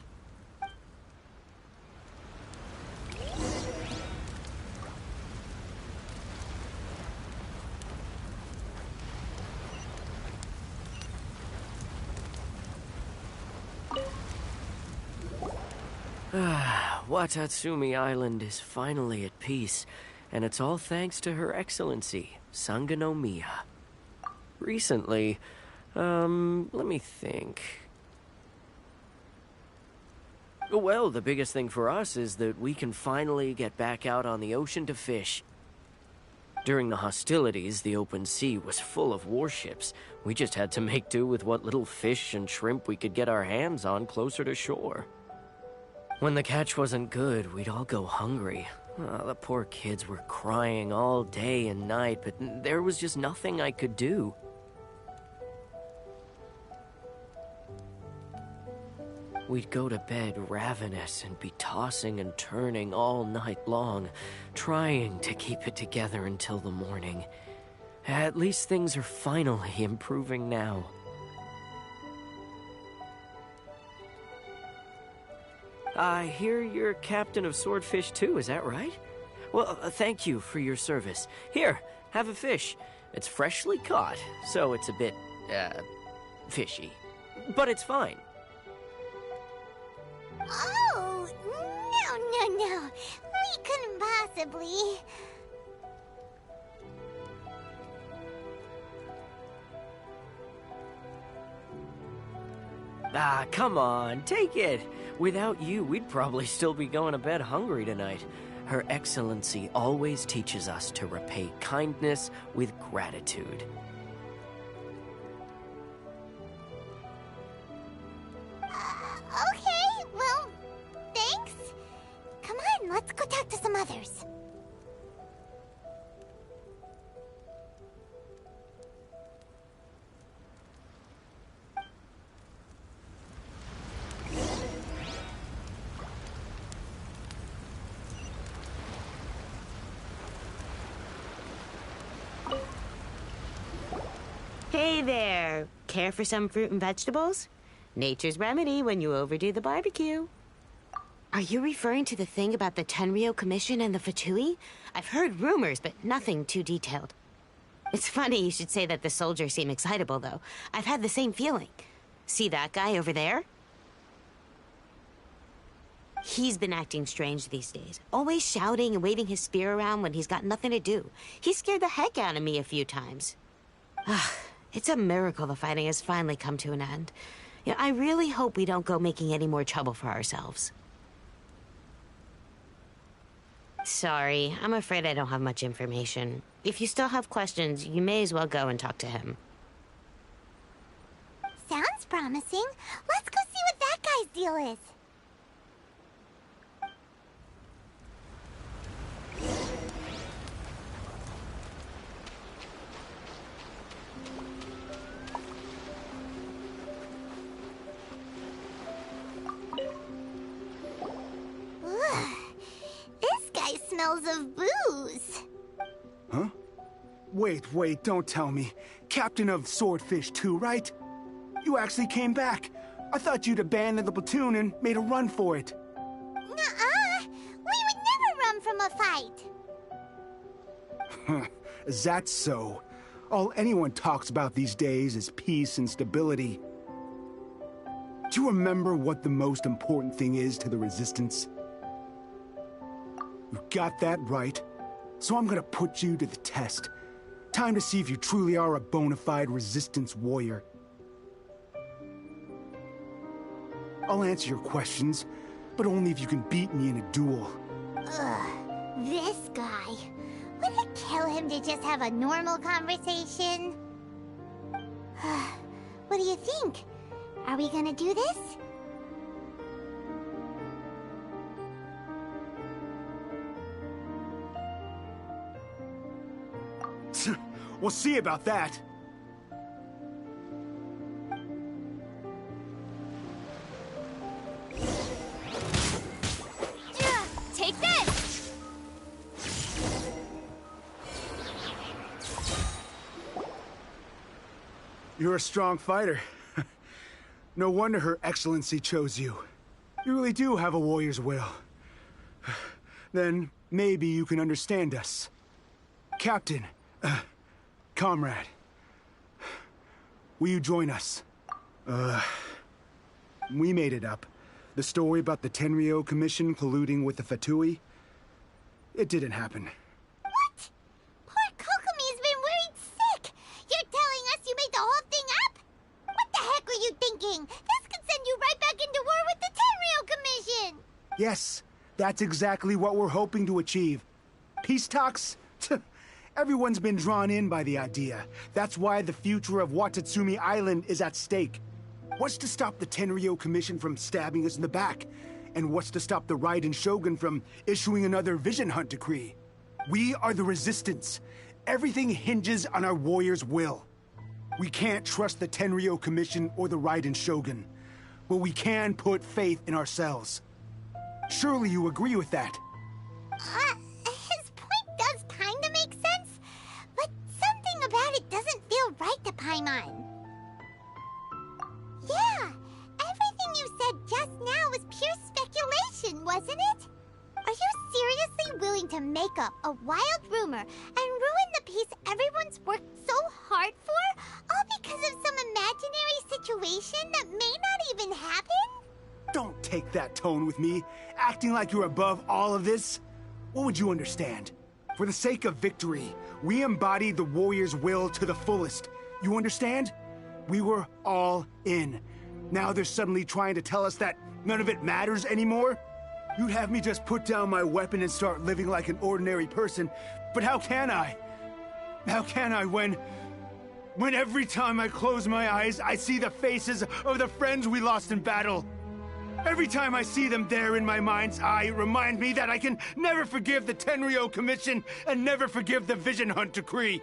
Watatsumi Island is finally at peace, and it's all thanks to Her Excellency, Sangonomiya. Recently, let me think. Well, the biggest thing for us is that we can finally get back out on the ocean to fish. During the hostilities, the open sea was full of warships. We just had to make do with what little fish and shrimp we could get our hands on closer to shore. When the catch wasn't good, we'd all go hungry. The poor kids were crying all day and night, but there was just nothing I could do. We'd go to bed ravenous and be tossing and turning all night long, trying to keep it together until the morning. At least things are finally improving now. I hear you're captain of Swordfish too, is that right? Well, thank you for your service. Here, have a fish. It's freshly caught, so it's a bit, fishy. But it's fine. Oh, no. We couldn't possibly. Come on, take it. Without you, we'd probably still be going to bed hungry tonight. Her Excellency always teaches us to repay kindness with gratitude. Okay, well, thanks. Come on, let's go talk to some others. Hey there! Care for some fruit and vegetables? Nature's remedy when you overdo the barbecue. Are you referring to the thing about the Tenryou Commission and the Fatui? I've heard rumors, but nothing too detailed. It's funny you should say that the soldiers seem excitable, though. I've had the same feeling. See that guy over there? He's been acting strange these days. Always shouting and waving his spear around when he's got nothing to do. He scared the heck out of me a few times. It's a miracle the fighting has finally come to an end. You know, I really hope we don't go making any more trouble for ourselves. Sorry, I'm afraid I don't have much information. If you still have questions, you may as well go and talk to him. Sounds promising. Let's go see what that guy's deal is. smells of booze. Huh? Wait, don't tell me. Captain of Swordfish 2, right? You actually came back. I thought you'd abandoned the platoon and made a run for it. Nuh-uh. We would never run from a fight. Huh. Is that so? All anyone talks about these days is peace and stability. Do you remember what the most important thing is to the Resistance? You got that right. So I'm gonna put you to the test. Time to see if you truly are a bona fide Resistance warrior. I'll answer your questions, but only if you can beat me in a duel. Ugh, this guy. Would it kill him to just have a normal conversation? What do you think? Are we gonna do this? We'll see about that. Take this! You're a strong fighter. No wonder Her Excellency chose you. You really do have a warrior's will. Then maybe you can understand us. Captain, comrade, will you join us? We made it up. The story about the Tenryo Commission colluding with the Fatui, it didn't happen. What? Poor Kokomi's been worried sick. You're telling us you made the whole thing up? What the heck were you thinking? This could send you right back into war with the Tenryo Commission. Yes, that's exactly what we're hoping to achieve. Peace talks? Everyone's been drawn in by the idea. That's why the future of Watatsumi Island is at stake. What's to stop the Tenryo Commission from stabbing us in the back? And what's to stop the Raiden Shogun from issuing another Vision Hunt decree? We are the Resistance. Everything hinges on our warrior's will. We can't trust the Tenryo Commission or the Raiden Shogun, but we can put faith in ourselves. Surely you agree with that? His point does kinda make sense, but something about it doesn't feel right to Paimon. Yeah, everything you said just now was pure speculation, wasn't it? Are you seriously willing to make up a wild rumor and ruin the peace everyone's worked so hard for, all because of some imaginary situation that may not even happen? Don't take that tone with me, acting like you're above all of this. What would you understand? For the sake of victory, we embodied the warrior's will to the fullest. You understand? We were all in. Now they're suddenly trying to tell us that none of it matters anymore? You'd have me just put down my weapon and start living like an ordinary person, but how can I? How can I when every time I close my eyes, I see the faces of the friends we lost in battle? Every time I see them there in my mind's eye, it reminds me that I can never forgive the Tenryo Commission and never forgive the Vision Hunt decree.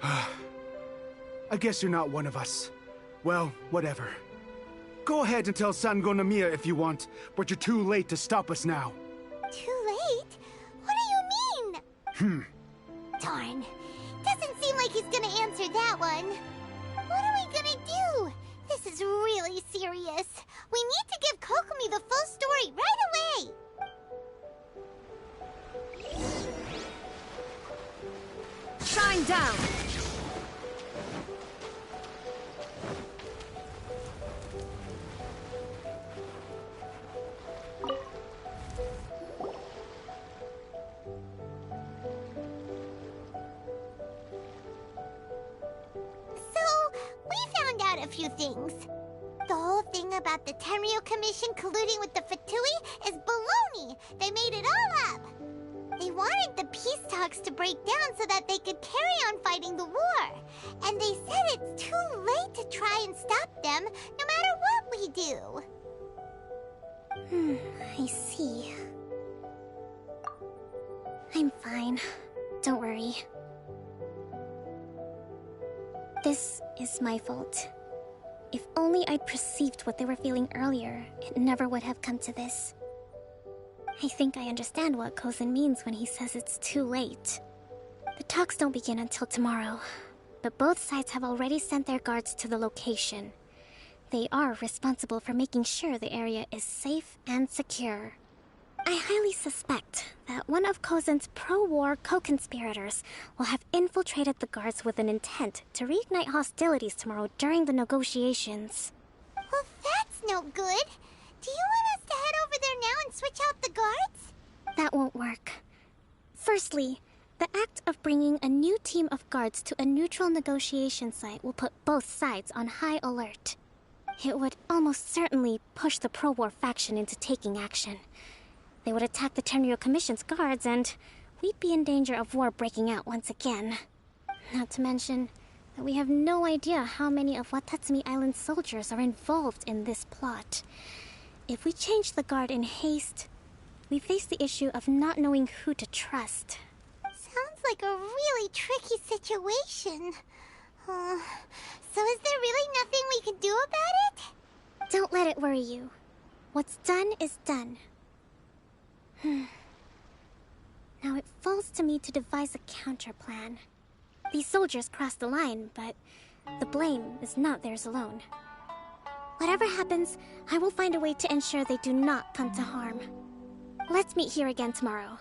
I guess you're not one of us. Well, whatever. Go ahead and tell Sango Nomiya if you want, but you're too late to stop us now. Too late? What do you mean? Darn. Doesn't seem like he's gonna answer that one. What are we gonna do? This is really serious. We need to give Kokomi the full story right away. Shine down! A few things. The whole thing about the Tenryo Commission colluding with the Fatui is baloney. They made it all up. They wanted the peace talks to break down so that they could carry on fighting the war. And they said it's too late to try and stop them, no matter what we do. I see. I'm fine. Don't worry. This is my fault. If only I'd perceived what they were feeling earlier, it never would have come to this. I think I understand what Kozin means when he says it's too late. The talks don't begin until tomorrow, but both sides have already sent their guards to the location. They are responsible for making sure the area is safe and secure. I highly suspect that one of Kozin's pro-war co-conspirators will have infiltrated the guards with an intent to reignite hostilities tomorrow during the negotiations. Well, that's no good. Do you want us to head over there now and switch out the guards? That won't work. Firstly, the act of bringing a new team of guards to a neutral negotiation site will put both sides on high alert. It would almost certainly push the pro-war faction into taking action. They would attack the Tenryo Commission's guards, and we'd be in danger of war breaking out once again. Not to mention that we have no idea how many of Watatsumi Island's soldiers are involved in this plot. If we change the guard in haste, we face the issue of not knowing who to trust. Sounds like a really tricky situation. So is there really nothing we can do about it? Don't let it worry you. What's done is done. Now it falls to me to devise a counter plan. These soldiers crossed the line, but the blame is not theirs alone. Whatever happens, I will find a way to ensure they do not come to harm. Let's meet here again tomorrow.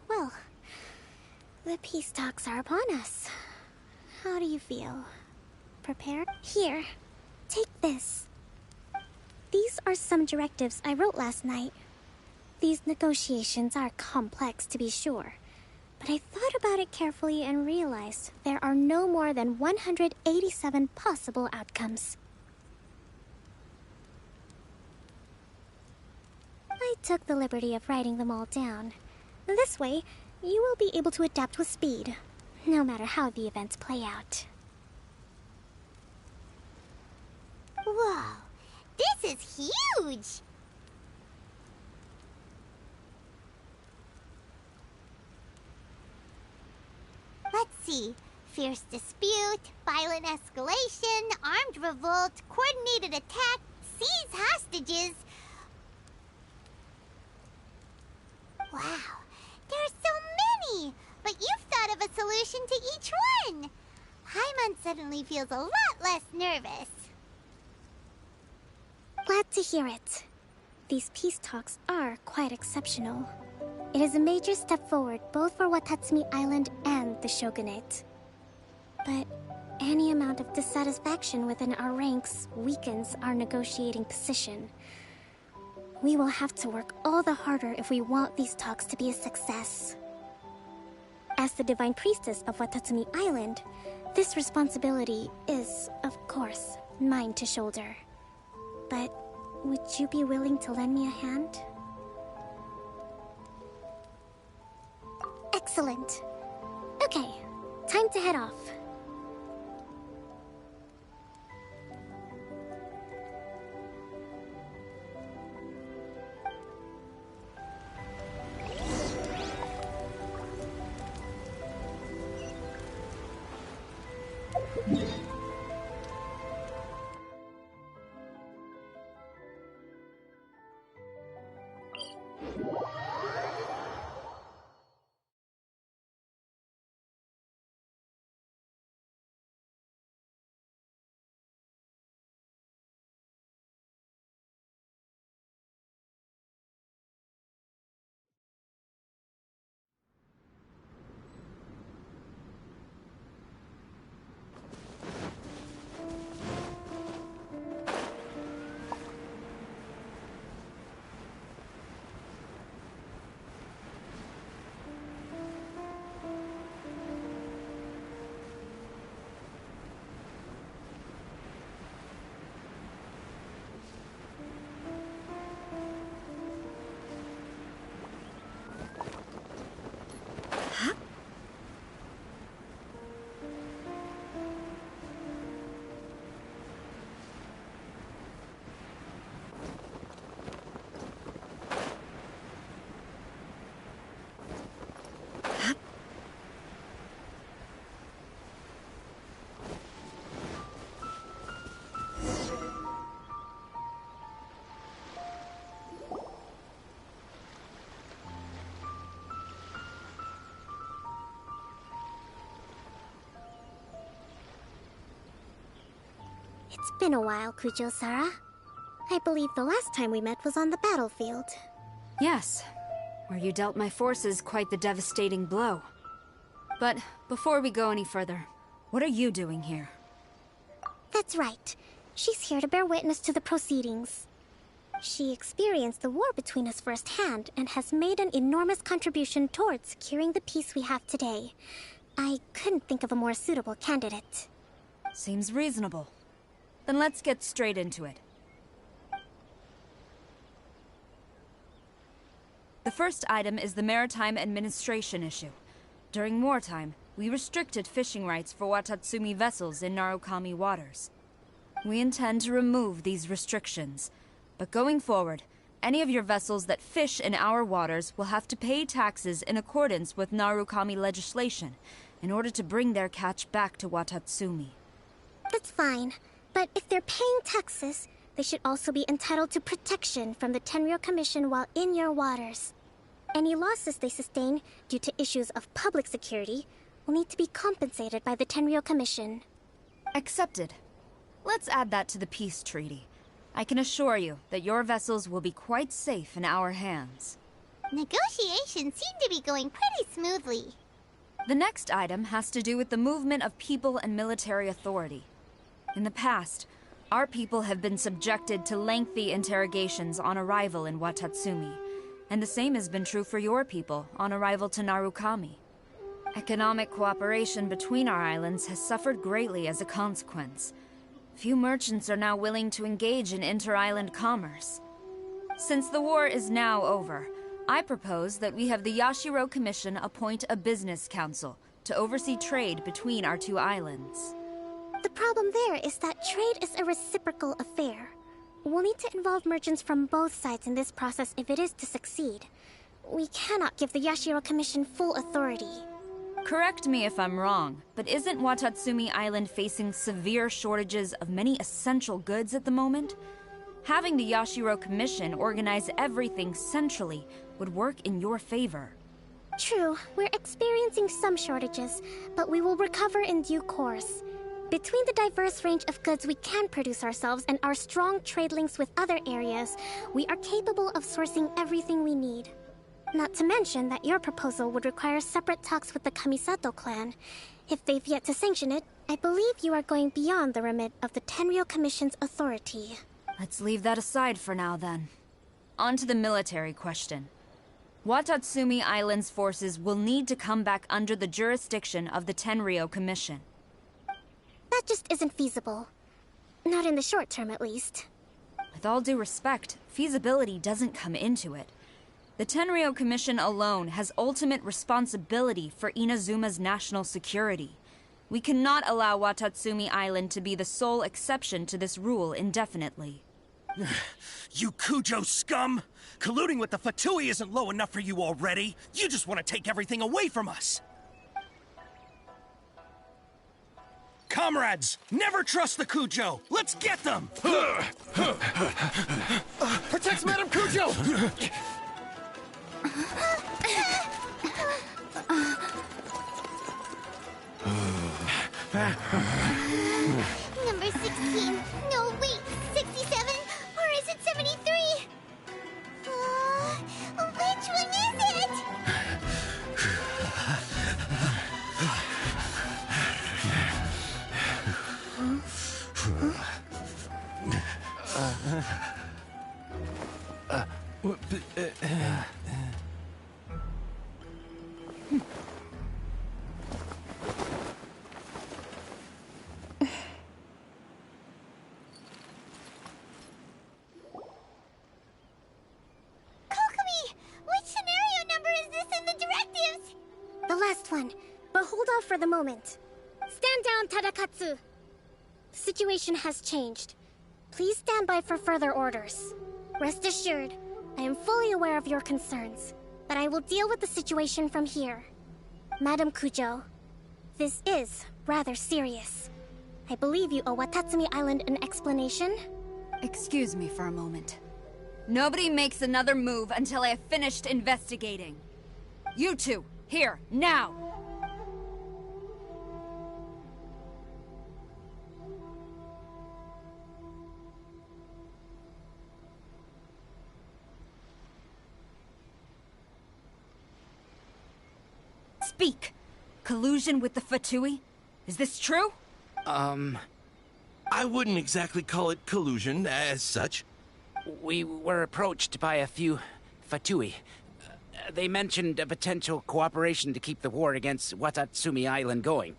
Well, the peace talks are upon us. How do you feel? Prepared? Here, take this. These are some directives I wrote last night. These negotiations are complex, to be sure, but I thought about it carefully and realized there are no more than 187 possible outcomes. I took the liberty of writing them all down. This way, you will be able to adapt with speed, no matter how the events play out. Whoa, this is huge! Let's see. Fierce dispute, violent escalation, armed revolt, coordinated attack, seize hostages. Wow, there are so many! But you've thought of a solution to each one! Paimon suddenly feels a lot less nervous. Glad to hear it. These peace talks are quite exceptional. It is a major step forward both for Watatsumi Island and the Shogunate. But any amount of dissatisfaction within our ranks weakens our negotiating position. We will have to work all the harder if we want these talks to be a success. As the Divine Priestess of Watatsumi Island, this responsibility is, of course, mine to shoulder. But would you be willing to lend me a hand? Excellent. Okay, time to head off. It's been a while, Kujo-Sara. I believe the last time we met was on the battlefield. Yes, where you dealt my forces quite the devastating blow. But before we go any further, what are you doing here? That's right. She's here to bear witness to the proceedings. She experienced the war between us firsthand and has made an enormous contribution towards securing the peace we have today. I couldn't think of a more suitable candidate. Seems reasonable. Then let's get straight into it. The first item is the Maritime Administration issue. During wartime, we restricted fishing rights for Watatsumi vessels in Narukami waters. We intend to remove these restrictions, but going forward, any of your vessels that fish in our waters will have to pay taxes in accordance with Narukami legislation in order to bring their catch back to Watatsumi. That's fine, but if they're paying taxes, they should also be entitled to protection from the Tenryou Commission while in your waters. Any losses they sustain due to issues of public security will need to be compensated by the Tenryou Commission. Accepted. Let's add that to the peace treaty. I can assure you that your vessels will be quite safe in our hands. Negotiations seem to be going pretty smoothly. The next item has to do with the movement of people and military authority. In the past, our people have been subjected to lengthy interrogations on arrival in Watatsumi, and the same has been true for your people on arrival to Narukami. Economic cooperation between our islands has suffered greatly as a consequence. Few merchants are now willing to engage in inter-island commerce. Since the war is now over, I propose that we have the Yashiro Commission appoint a business council to oversee trade between our two islands. The problem there is that trade is a reciprocal affair. We'll need to involve merchants from both sides in this process if it is to succeed. We cannot give the Yashiro Commission full authority. Correct me if I'm wrong, but isn't Watatsumi Island facing severe shortages of many essential goods at the moment? Having the Yashiro Commission organize everything centrally would work in your favor. True, we're experiencing some shortages, but we will recover in due course. Between the diverse range of goods we can produce ourselves and our strong trade links with other areas, we are capable of sourcing everything we need. Not to mention that your proposal would require separate talks with the Kamisato clan. If they've yet to sanction it, I believe you are going beyond the remit of the Tenryou Commission's authority. Let's leave that aside for now, then. On to the military question. Watatsumi Island's forces will need to come back under the jurisdiction of the Tenryou Commission. That just isn't feasible. Not in the short term, at least. With all due respect, feasibility doesn't come into it. The Tenryou Commission alone has ultimate responsibility for Inazuma's national security. We cannot allow Watatsumi Island to be the sole exception to this rule indefinitely. You Kujo scum! Colluding with the Fatui isn't low enough for you already. You just want to take everything away from us. Comrades, never trust the Kujo. Let's get them! Protect Madame Kujo! Number 16. No, wait. 67? Or is it 73? Which one is it? The last one, but hold off for the moment. Stand down, Tadakatsu! The situation has changed. Please stand by for further orders. Rest assured, I am fully aware of your concerns, but I will deal with the situation from here. Madam Kujo, this is rather serious. I believe you owe Watatsumi Island an explanation? Excuse me for a moment. Nobody makes another move until I have finished investigating. You two, here, now! Speak! Collusion with the Fatui? Is this true? I wouldn't exactly call it collusion as such. We were approached by a few Fatui. They mentioned a potential cooperation to keep the war against Watatsumi Island going.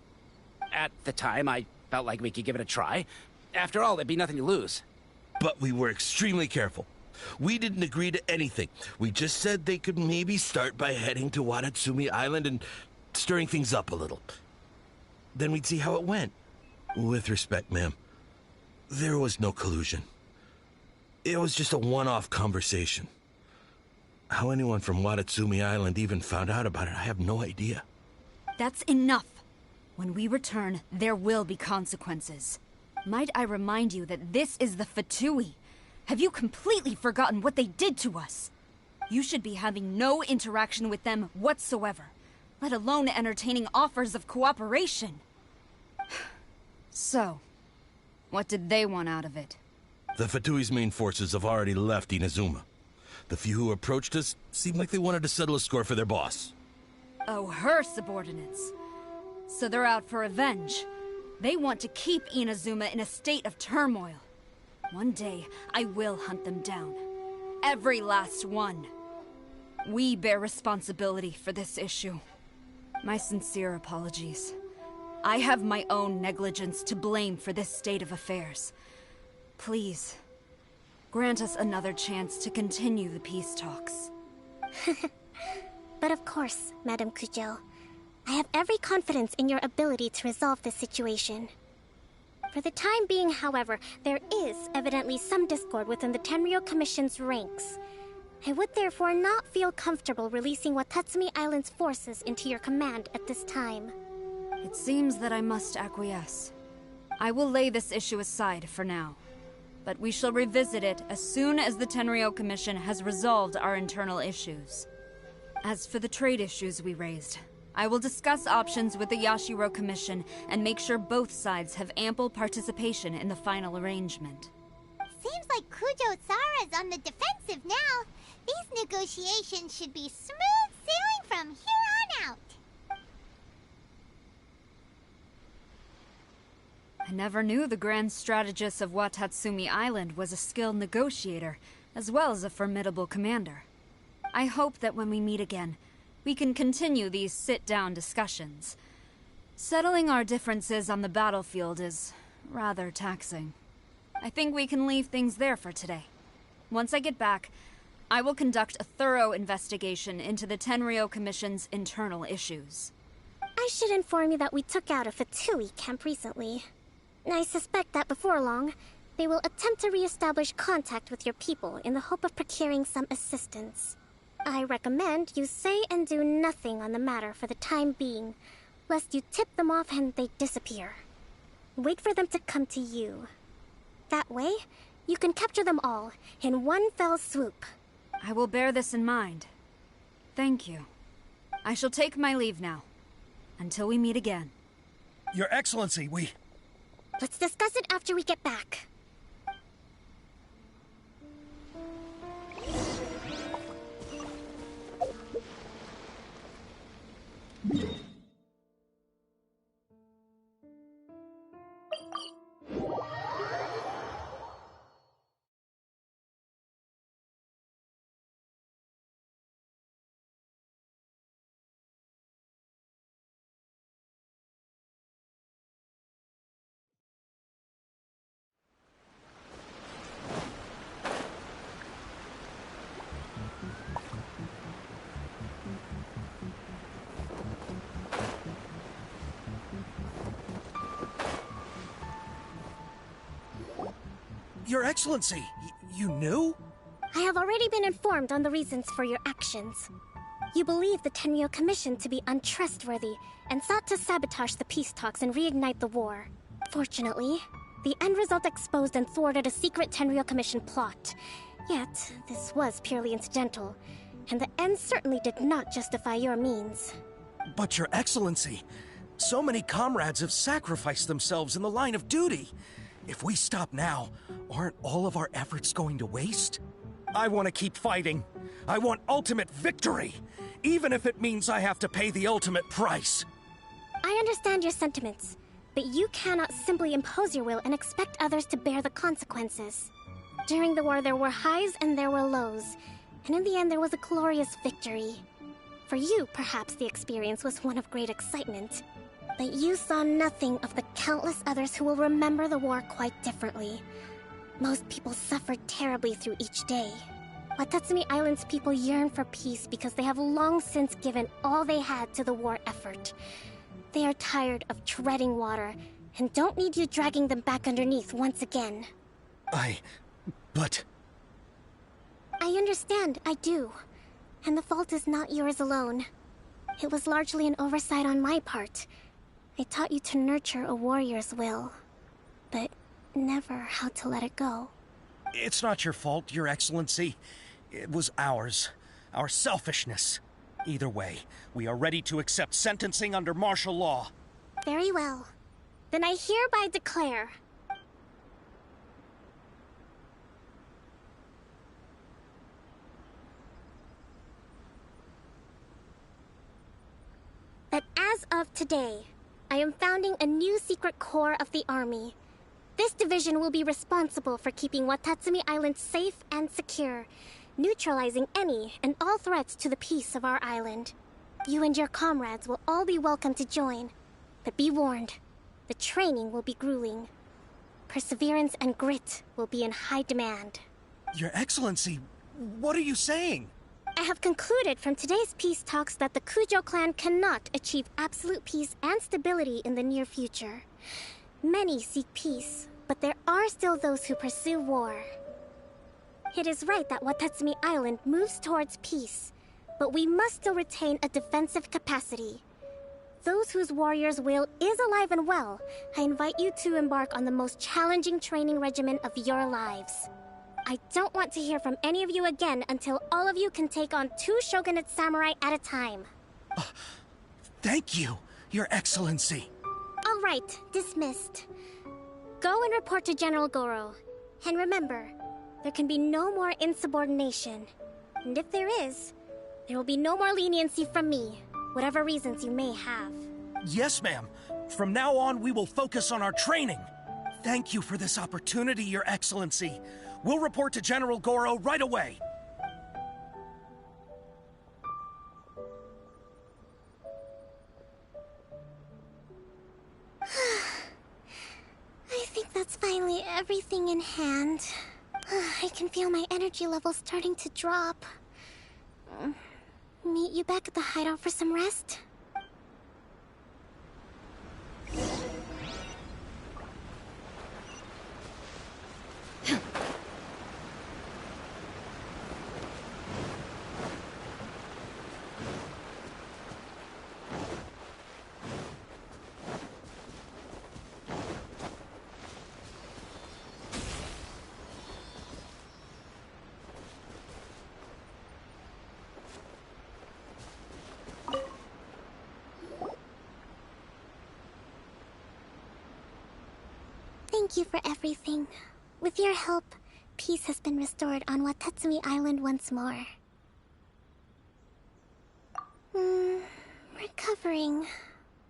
At the time, I felt like we could give it a try. After all, there'd be nothing to lose. But we were extremely careful. We didn't agree to anything. We just said they could maybe start by heading to Watatsumi Island and stirring things up a little. Then we'd see how it went. With respect, ma'am, there was no collusion. It was just a one-off conversation. How anyone from Watatsumi Island even found out about it, I have no idea. That's enough. When we return, there will be consequences. Might I remind you that this is the Fatui? Have you completely forgotten what they did to us? You should be having no interaction with them whatsoever, let alone entertaining offers of cooperation. So, what did they want out of it? The Fatui's main forces have already left Inazuma. The few who approached us seemed like they wanted to settle a score for their boss. Oh, her subordinates. So they're out for revenge. They want to keep Inazuma in a state of turmoil. One day, I will hunt them down. Every last one. We bear responsibility for this issue. My sincere apologies. I have my own negligence to blame for this state of affairs. Please, grant us another chance to continue the peace talks. But of course, Madame Kujo. I have every confidence in your ability to resolve this situation. For the time being, however, there is evidently some discord within the Tenryou Commission's ranks. I would therefore not feel comfortable releasing Watatsumi Island's forces into your command at this time. It seems that I must acquiesce. I will lay this issue aside for now. But we shall revisit it as soon as the Tenryou Commission has resolved our internal issues. As for the trade issues we raised, I will discuss options with the Yashiro Commission and make sure both sides have ample participation in the final arrangement. Seems like Kujo-sara's on the defensive now. These negotiations should be smooth sailing from here on out. I never knew the grand strategist of Watatsumi Island was a skilled negotiator, as well as a formidable commander. I hope that when we meet again, we can continue these sit-down discussions. Settling our differences on the battlefield is rather taxing. I think we can leave things there for today. Once I get back, I will conduct a thorough investigation into the Tenryou Commission's internal issues. I should inform you that we took out a Fatui camp recently. I suspect that before long, they will attempt to re-establish contact with your people in the hope of procuring some assistance. I recommend you say and do nothing on the matter for the time being, lest you tip them off and they disappear. Wait for them to come to you. That way, you can capture them all in one fell swoop. I will bear this in mind. Thank you. I shall take my leave now. Until we meet again. Your Excellency, Let's discuss it after we get back. Your Excellency, you knew? I have already been informed on the reasons for your actions. You believe the Tenryou Commission to be untrustworthy and sought to sabotage the peace talks and reignite the war. Fortunately, the end result exposed and thwarted a secret Tenryou Commission plot. Yet, this was purely incidental, and the end certainly did not justify your means. But Your Excellency, so many comrades have sacrificed themselves in the line of duty. If we stop now, aren't all of our efforts going to waste? I want to keep fighting. I want ultimate victory. even if it means I have to pay the ultimate price. I understand your sentiments, but you cannot simply impose your will and expect others to bear the consequences. During the war, there were highs and there were lows, and in the end, there was a glorious victory. For you, perhaps the experience was one of great excitement, but you saw nothing of the countless others who will remember the war quite differently. Most people suffered terribly through each day. Watatsumi Island's people yearn for peace because they have long since given all they had to the war effort. They are tired of treading water, and don't need you dragging them back underneath once again. But... I understand, I do. And the fault is not yours alone. It was largely an oversight on my part. I taught you to nurture a warrior's will, but never how to let it go. It's not your fault, Your Excellency. It was ours. Our selfishness. Either way, we are ready to accept sentencing under martial law. Very well. Then I hereby declare... that as of today, I am founding a new secret corps of the army. This division will be responsible for keeping Watatsumi Island safe and secure, neutralizing any and all threats to the peace of our island. You and your comrades will all be welcome to join, but be warned, the training will be grueling. Perseverance and grit will be in high demand. Your Excellency, what are you saying? I have concluded from today's peace talks that the Kujo clan cannot achieve absolute peace and stability in the near future. Many seek peace, but there are still those who pursue war. It is right that Watatsumi Island moves towards peace, but we must still retain a defensive capacity. Those whose warrior's will is alive and well, I invite you to embark on the most challenging training regimen of your lives. I don't want to hear from any of you again until all of you can take on 2 shogunate samurai at a time. Thank you, Your Excellency. All right, dismissed. Go and report to General Goro. And remember, there can be no more insubordination. And if there is, there will be no more leniency from me, whatever reasons you may have. Yes, ma'am. From now on, we will focus on our training. Thank you for this opportunity, Your Excellency. We'll report to General Goro right away. I think that's finally everything in hand. I can feel my energy levels starting to drop. Meet you back at the hideout for some rest? Thank you for everything. With your help, peace has been restored on Watatsumi Island once more. Recovering.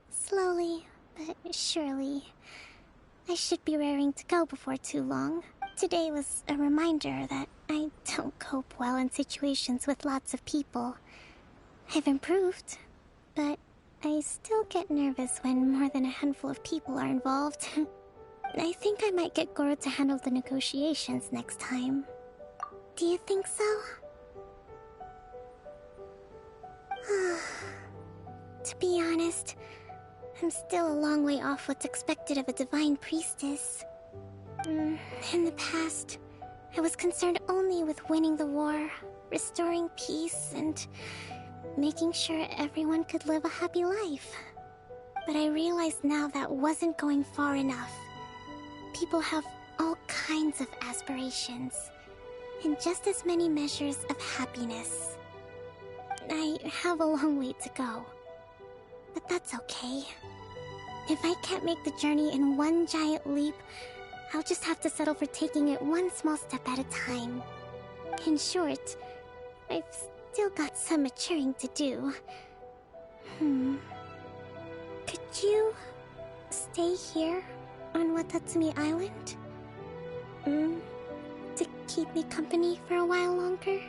Slowly, but surely. I should be raring to go before too long. Today was a reminder that I don't cope well in situations with lots of people. I've improved, but I still get nervous when more than a handful of people are involved. I think I might get Goro to handle the negotiations next time. Do you think so? To be honest, I'm still a long way off what's expected of a divine priestess. In the past, I was concerned only with winning the war, restoring peace, and making sure everyone could live a happy life. But I realized now that wasn't going far enough. People have all kinds of aspirations, and just as many measures of happiness. I have a long way to go, but that's okay. If I can't make the journey in one giant leap, I'll just have to settle for taking it one small step at a time. In short, I've still got some maturing to do. Could you stay here on Watatsumi Island? To keep me company for a while longer?